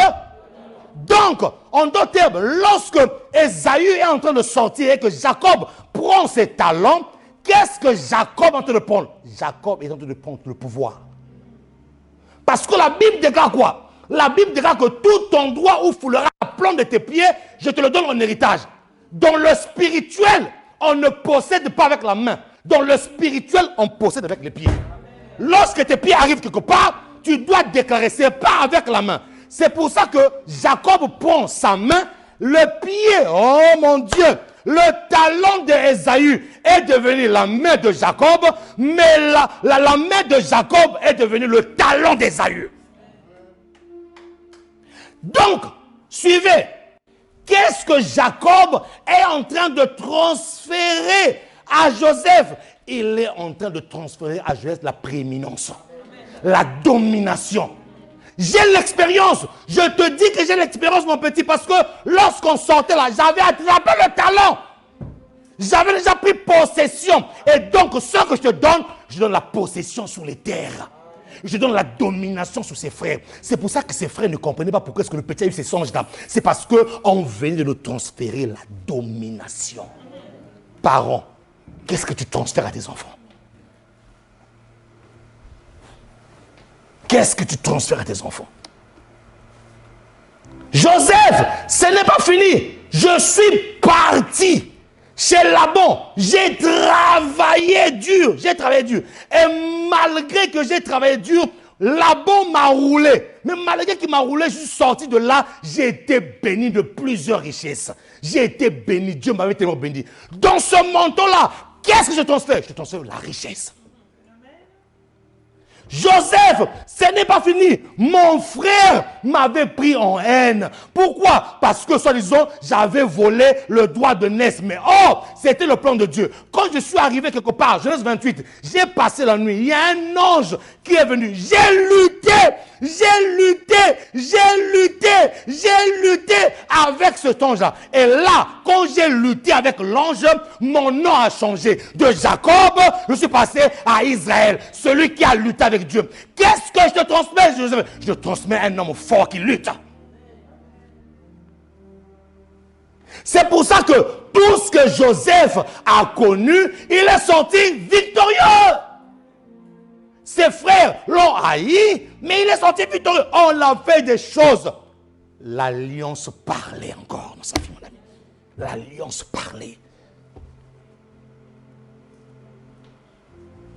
A: Donc, en d'autres termes, lorsque Esaü est en train de sortir et que Jacob prend ses talons, qu'est-ce que Jacob est en train de prendre? Jacob est en train de prendre le pouvoir. Parce que la Bible déclare quoi? La Bible déclare que tout endroit où foulera la plante de tes pieds, je te le donne en héritage. Dans le spirituel, on ne possède pas avec la main. Dans le spirituel, on possède avec les pieds. Lorsque tes pieds arrivent quelque part, tu dois déclarer, c'est pas avec la main. C'est pour ça que Jacob prend sa main, le pied, oh mon Dieu, le talon d'Esaü est devenu la main de Jacob, mais la main de Jacob est devenue le talon d'Esaü. Donc, suivez, qu'est-ce que Jacob est en train de transférer à Joseph? Il est en train de transférer à Joseph la prééminence, la domination. J'ai l'expérience. Je te dis que j'ai l'expérience, mon petit, parce que lorsqu'on sortait là, j'avais attrapé le talon. J'avais déjà pris possession. Et donc, ce que je te donne, je donne la possession sur les terres. Je donne la domination sur ses frères. C'est pour ça que ses frères ne comprenaient pas pourquoi est-ce que le petit a eu ces songes-là. C'est parce qu'on venait de nous transférer la domination. Parents, qu'est-ce que tu transfères à tes enfants? Qu'est-ce que tu transfères à tes enfants? Joseph, ce n'est pas fini. Je suis parti chez Laban. J'ai travaillé dur. Et malgré que j'ai travaillé dur, Laban m'a roulé. Mais malgré qu'il m'a roulé, je suis sorti de là. J'ai été béni de plusieurs richesses. J'ai été béni. Dieu m'avait tellement béni. Dans ce manteau-là, qu'est-ce que je transfère? Je transfère la richesse. Joseph, ce n'est pas fini. Mon frère m'avait pris en haine. Pourquoi? Parce que, soi-disant, j'avais volé le droit de naissance. Mais oh, c'était le plan de Dieu. Quand je suis arrivé quelque part, Genèse 28, j'ai passé la nuit. Il y a un ange qui est venu. J'ai lutté avec cet ange-là. Et là, quand j'ai lutté avec l'ange, mon nom a changé. De Jacob, je suis passé à Israël, celui qui a lutté avec Dieu. Qu'est-ce que je te transmets? Je transmets un homme fort qui lutte. C'est pour ça que tout ce que Joseph a connu, il est sorti victorieux. Ses frères l'ont haï, mais il est sorti victorieux. On l'a fait des choses. L'alliance parlait encore dans sa vie, mon ami. L'alliance parlait.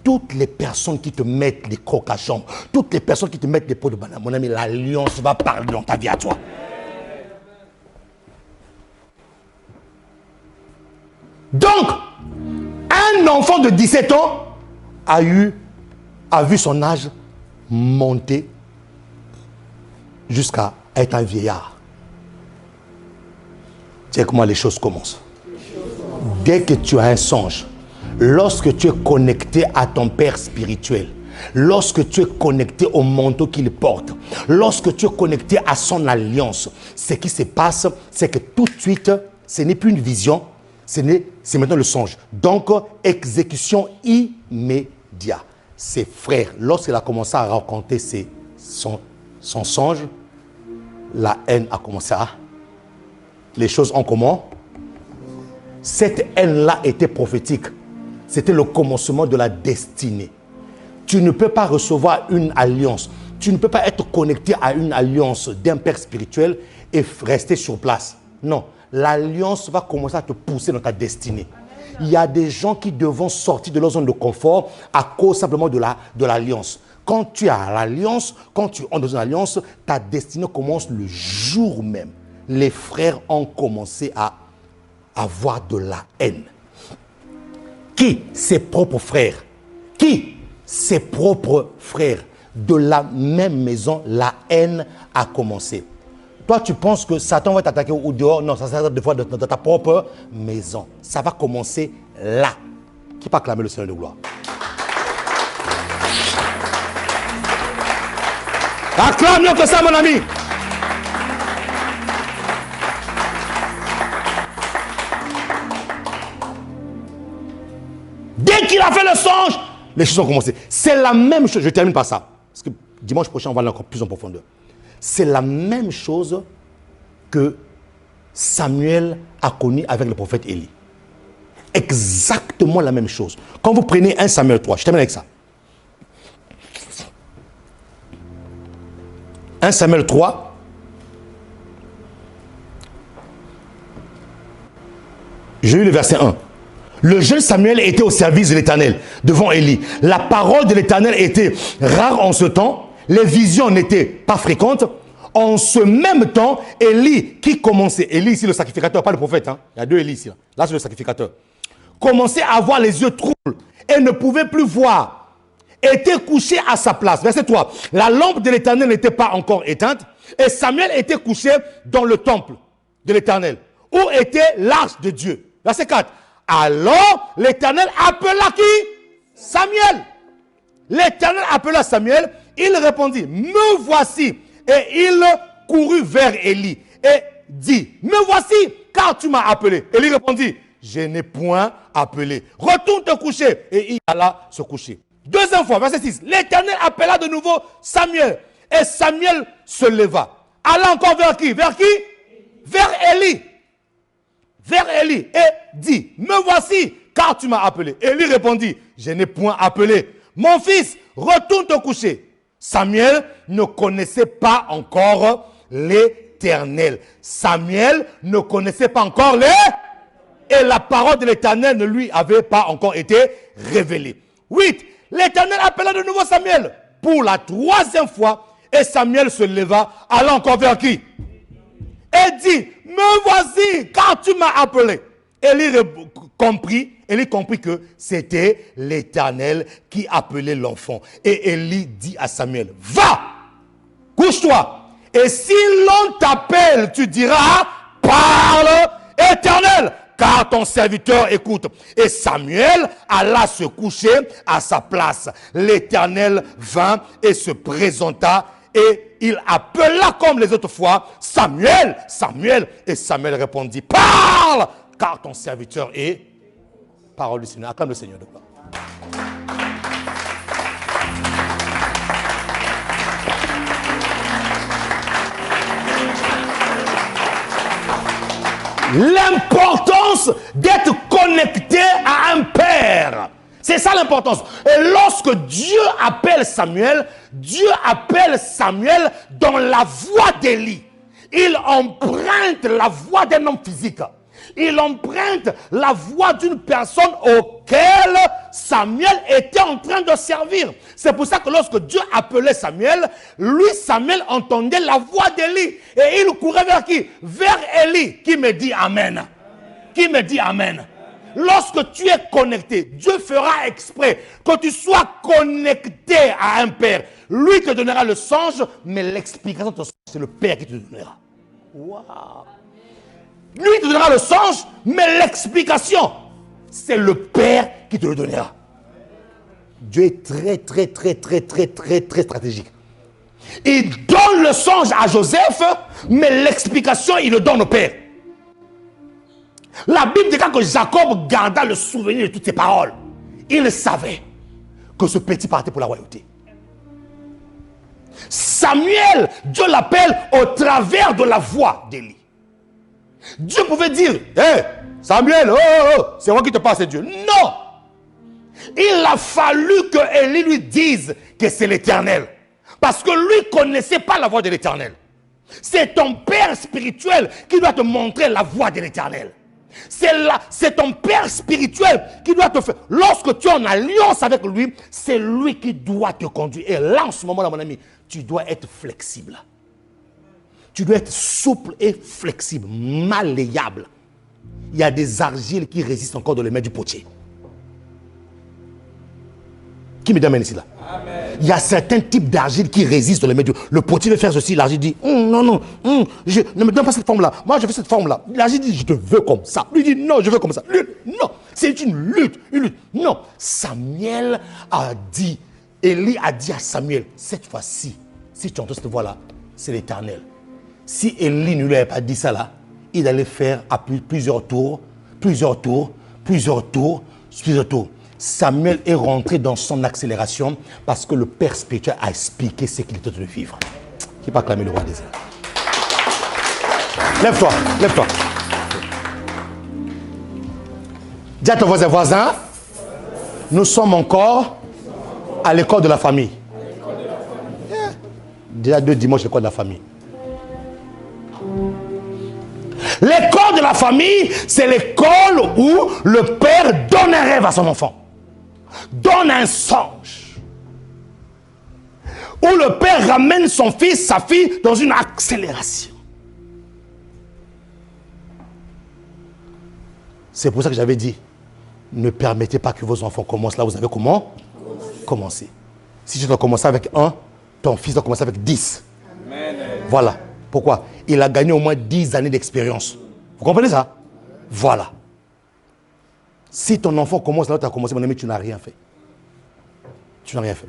A: Toutes les personnes qui te mettent les crocs à jambes, toutes les personnes qui te mettent des pots de banane, mon ami, l'alliance va parler dans ta vie à toi. Donc, un enfant de 17 ans a vu son âge monter jusqu'à être un vieillard. Tu sais comment les choses commencent. Dès que tu as un songe, lorsque tu es connecté à ton père spirituel, lorsque tu es connecté au manteau qu'il porte, lorsque tu es connecté à son alliance, ce qui se passe, c'est que tout de suite, ce n'est plus une vision, c'est maintenant le songe. Donc, exécution immédiate. Ses frères, lorsqu'il a commencé à raconter son songe, la haine a commencé à... Les choses ont comment? Cette haine-là était prophétique. C'était le commencement de la destinée. Tu ne peux pas recevoir une alliance. Tu ne peux pas être connecté à une alliance d'un père spirituel et rester sur place. Non. L'alliance va commencer à te pousser dans ta destinée. Il y a des gens qui devront sortir de leur zone de confort à cause simplement de l'alliance. Quand tu as l'alliance, quand tu entres dans une alliance, ta destinée commence le jour même. Les frères ont commencé à avoir de la haine. Qui? Ses propres frères. Qui? Ses propres frères. De la même maison, la haine a commencé. Toi, tu penses que Satan va t'attaquer au dehors? Non, ça sert des fois dans ta propre maison. Ça va commencer là. Qui peut acclamer le Seigneur de gloire? Acclame mieux que ça, mon ami. Dès qu'il a fait le songe, les choses ont commencé. C'est la même chose. Je termine par ça. Parce que dimanche prochain, on va aller encore plus en profondeur. C'est la même chose que Samuel a connu avec le prophète Élie. Exactement la même chose. Quand vous prenez 1 Samuel 3, je termine avec ça. 1 Samuel 3. J'ai lu le verset 1. Le jeune Samuel était au service de l'Éternel devant Élie. La parole de l'Éternel était rare en ce temps. Les visions n'étaient pas fréquentes. En ce même temps, Élie qui commençait, Élie ici le sacrificateur, pas le prophète, hein. Il y a deux Élie ici. Là c'est le sacrificateur. Commençait à avoir les yeux troubles et ne pouvait plus voir. Était couché à sa place. Verset 3. La lampe de l'Éternel n'était pas encore éteinte et Samuel était couché dans le temple de l'Éternel où était l'arche de Dieu. Verset 4. Alors l'Éternel appela qui? Samuel. L'Éternel appela Samuel. Il répondit, me voici. Et il courut vers Élie et dit, me voici, car tu m'as appelé. Élie répondit, je n'ai point appelé. Retourne te coucher. Et il alla se coucher. Deuxième fois, verset 6. L'Éternel appela de nouveau Samuel. Et Samuel se leva. Alla encore vers qui? Vers qui? Vers Élie. Vers Élie. Et dit, me voici, car tu m'as appelé. Élie répondit, je n'ai point appelé. Mon fils, retourne te coucher. Samuel ne connaissait pas encore l'Éternel. Samuel ne connaissait pas encore et la parole de l'Éternel ne lui avait pas encore été révélée. 8. L'Éternel appela de nouveau Samuel pour la troisième fois et Samuel se leva, alla encore vers qui? Et dit, me voici, car tu m'as appelé. Élie comprit que c'était l'Éternel qui appelait l'enfant. Et Élie dit à Samuel, va, couche-toi. Et si l'on t'appelle, tu diras, parle, Éternel, car ton serviteur écoute. Et Samuel alla se coucher à sa place. L'Éternel vint et se présenta et il appela comme les autres fois, Samuel, Samuel. Et Samuel répondit, parle, car ton serviteur est parole du Seigneur. Acclame le Seigneur de gloire. L'importance d'être connecté à un père. C'est ça l'importance. Et lorsque Dieu appelle Samuel dans la voix d'Élie. Il emprunte la voix d'un homme physique. Il emprunte la voix d'une personne auquel Samuel était en train de servir. C'est pour ça que lorsque Dieu appelait Samuel, Samuel entendait la voix d'Élie. Et il courait vers qui? Vers Élie, qui me dit Amen. Qui me dit Amen. Lorsque tu es connecté, Dieu fera exprès que tu sois connecté à un père. Lui te donnera le songe, mais l'explication de ton songe, c'est le père qui te donnera. Waouh! Lui te donnera le songe, mais l'explication, c'est le père qui te le donnera. Dieu est très stratégique. Il donne le songe à Joseph, mais l'explication, il le donne au père. La Bible dit que Jacob garda le souvenir de toutes ses paroles. Il savait que ce petit partait pour la royauté. Samuel, Dieu l'appelle au travers de la voix d'Élie. Dieu pouvait dire, hey, Samuel, c'est moi qui te parle, c'est Dieu. Non! Il a fallu que Élie lui dise que c'est l'Éternel. Parce que lui ne connaissait pas la voix de l'Éternel. C'est ton père spirituel qui doit te montrer la voix de l'Éternel. C'est ton père spirituel qui doit te faire. Lorsque tu es en alliance avec lui, c'est lui qui doit te conduire. Et là, en ce moment-là, mon ami, tu dois être flexible. Tu dois être souple et flexible, malléable. Il y a des argiles qui résistent encore dans les mains du potier. Qui me donne ici là? Amen. Il y a certains types d'argile qui résistent dans les mains du... Le potier veut faire ceci, l'argile dit, non, ne me donne pas cette forme-là. Moi, je veux cette forme-là. L'argile dit, je te veux comme ça. Lui dit, non, je veux comme ça. Lui, non, c'est une lutte. Non, Samuel a dit, Élie a dit à Samuel, cette fois-ci, si tu entends cette voix-là, c'est l'Éternel. Si Élie ne lui avait pas dit ça là, il allait faire à plusieurs tours. Samuel est rentré dans son accélération parce que le père spirituel a expliqué ce qu'il était de vivre. Qui peut acclamer le roi des airs? Lève-toi. Dis à ton voisin, nous sommes encore à l'école de la famille. Déjà 2 dimanches, l'école de la famille. L'école de la famille, c'est l'école où le père donne un rêve à son enfant. Donne un songe. Où le père ramène son fils, sa fille, dans une accélération. C'est pour ça que j'avais dit, ne permettez pas que vos enfants commencent là. Vous savez comment? Commencer. Si tu dois commencer avec 1, ton fils doit commencer avec 10. Amen. Voilà. Pourquoi? Il a gagné au moins 10 années d'expérience. Vous comprenez ça? Voilà. Si ton enfant commence là où tu as commencé, mon ami, tu n'as rien fait. Tu n'as rien fait.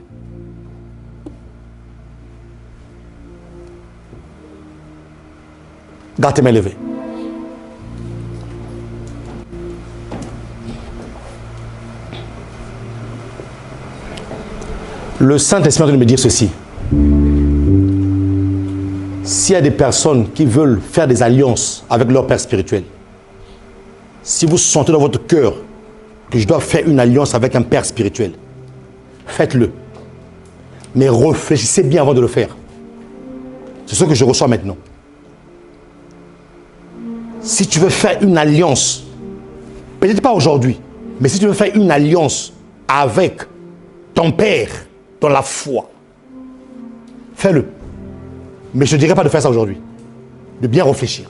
A: Garde tes mains levées. Le Saint-Esprit vient de me dire ceci. S'il y a des personnes qui veulent faire des alliances avec leur père spirituel, si vous sentez dans votre cœur que je dois faire une alliance avec un père spirituel, faites-le. Mais réfléchissez bien avant de le faire. C'est ce que je reçois maintenant. Si tu veux faire une alliance, peut-être pas aujourd'hui, mais si tu veux faire une alliance avec ton père dans la foi, fais-le. Mais je ne dirais pas de faire ça aujourd'hui. De bien réfléchir.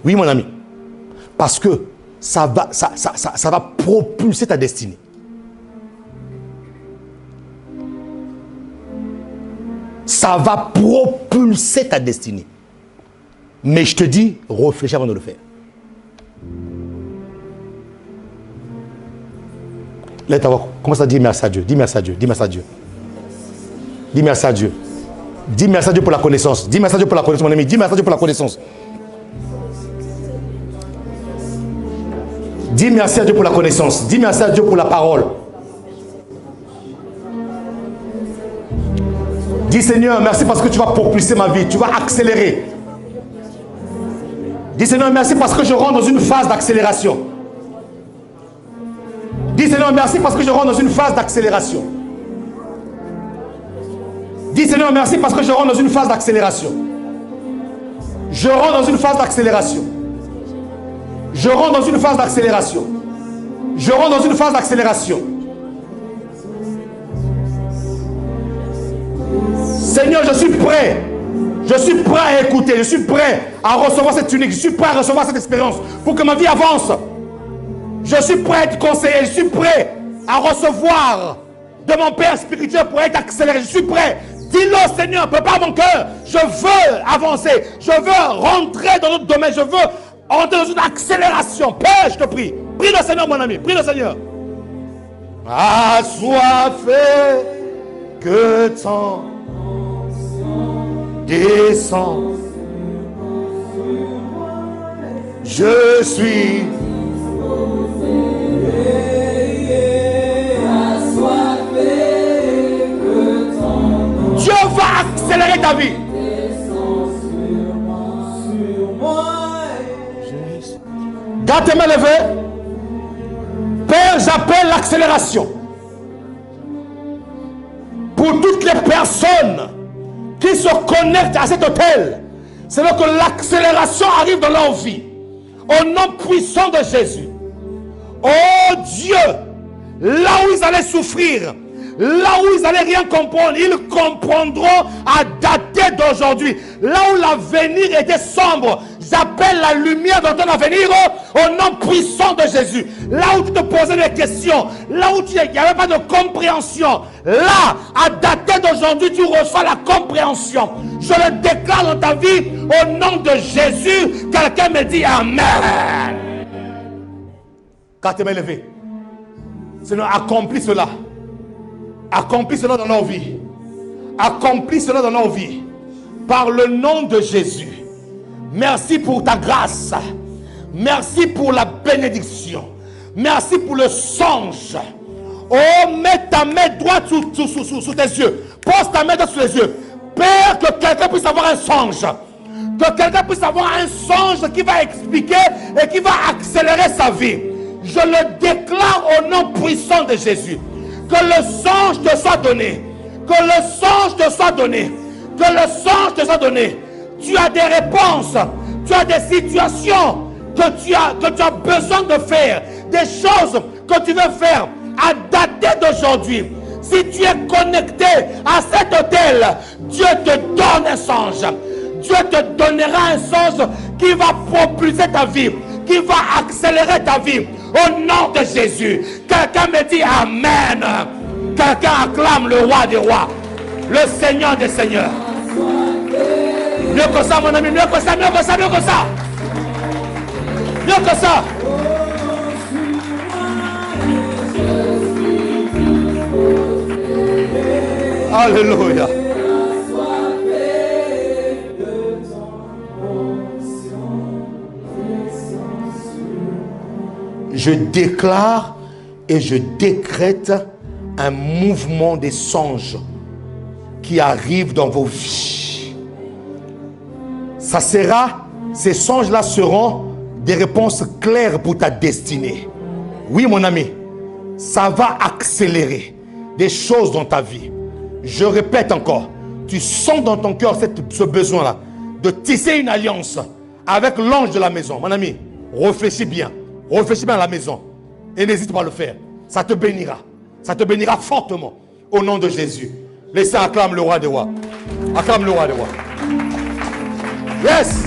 A: Oui, mon ami. Parce que ça va propulser ta destinée. Ça va propulser ta destinée. Mais je te dis, réfléchis avant de le faire. Là, commence à dire merci à Dieu. Dis merci à Dieu. Dis merci à Dieu. Dis merci à Dieu. Dis merci à Dieu pour la connaissance. Dis merci à Dieu pour la connaissance, mon ami. Dis merci à Dieu pour la connaissance. Dis merci à Dieu pour la connaissance. Dis merci à Dieu pour la parole. Dis Seigneur, merci parce que tu vas propulser ma vie. Tu vas accélérer. Dis Seigneur, merci parce que je rentre dans une phase d'accélération. Dis Seigneur, merci parce que je rentre dans une phase d'accélération. Dis Seigneur, merci parce que je rentre dans une phase d'accélération. Je rentre dans une phase d'accélération. Je rentre dans une phase d'accélération. Je rentre dans une phase d'accélération. Seigneur, je suis prêt. Je suis prêt à écouter. Je suis prêt à recevoir cette tunique. Je suis prêt à recevoir cette expérience pour que ma vie avance. Je suis prêt à être conseillé. Je suis prêt à recevoir de mon Père spirituel pour être accéléré. Je suis prêt. Dis-le, Seigneur, prépare mon cœur. Je veux avancer. Je veux rentrer dans notre domaine. Je veux rentrer dans une accélération. Père, je te prie. Prie le Seigneur, mon ami. Prie le Seigneur. Assoiffé que ton descend. Je suis Dieu va accélérer ta vie. Garde tes mains levées. Père, j'appelle l'accélération. Pour toutes les personnes qui se connectent à cet hôtel, c'est là que l'accélération arrive dans leur vie. Au nom puissant de Jésus. Oh Dieu, là où ils allaient souffrir, là où ils n'allaient rien comprendre, ils comprendront à dater d'aujourd'hui. Là où l'avenir était sombre, j'appelle la lumière dans ton avenir au nom puissant de Jésus. Là où tu te posais des questions, là où il n'y avait pas de compréhension, là, à dater d'aujourd'hui, tu reçois la compréhension. Je le déclare dans ta vie au nom de Jésus. Quelqu'un me dit Amen. Quand tu m'es levé, Seigneur, accomplis cela. Accomplis cela dans nos vies. Accomplis cela dans nos vies. Par le nom de Jésus. Merci pour ta grâce. Merci pour la bénédiction. Merci pour le songe. Oh, mets ta main droite sous tes yeux. Pose ta main droite sous les yeux. Père, que quelqu'un puisse avoir un songe. Que quelqu'un puisse avoir un songe qui va expliquer et qui va accélérer sa vie. Je le déclare au nom puissant de Jésus. Que le songe te soit donné. Que le songe te soit donné. Que le songe te soit donné. Tu as des réponses. Tu as des situations que tu as besoin de faire. Des choses que tu veux faire à dater d'aujourd'hui. Si tu es connecté à cet hôtel, Dieu te donne un songe. Dieu te donnera un songe qui va propulser ta vie. Qui va accélérer ta vie. Au nom de Jésus. Quelqu'un me dit Amen. Quelqu'un acclame le roi des rois. Le Seigneur des seigneurs. Mieux que ça, mon ami. Mieux que ça, mieux que ça, mieux que ça. Mieux que ça. Alléluia. Je déclare et je décrète un mouvement des songes qui arrive dans vos vies. Ça sera, ces songes-là seront des réponses claires pour ta destinée. Oui, mon ami, ça va accélérer des choses dans ta vie. Je répète encore, tu sens dans ton cœur ce besoin-là de tisser une alliance avec l'ange de la maison. Mon ami, réfléchis bien à la maison et n'hésite pas à le faire. Ça te bénira. Ça te bénira fortement au nom de Jésus. Laissez acclame le roi des rois. Acclame le roi des rois. Yes.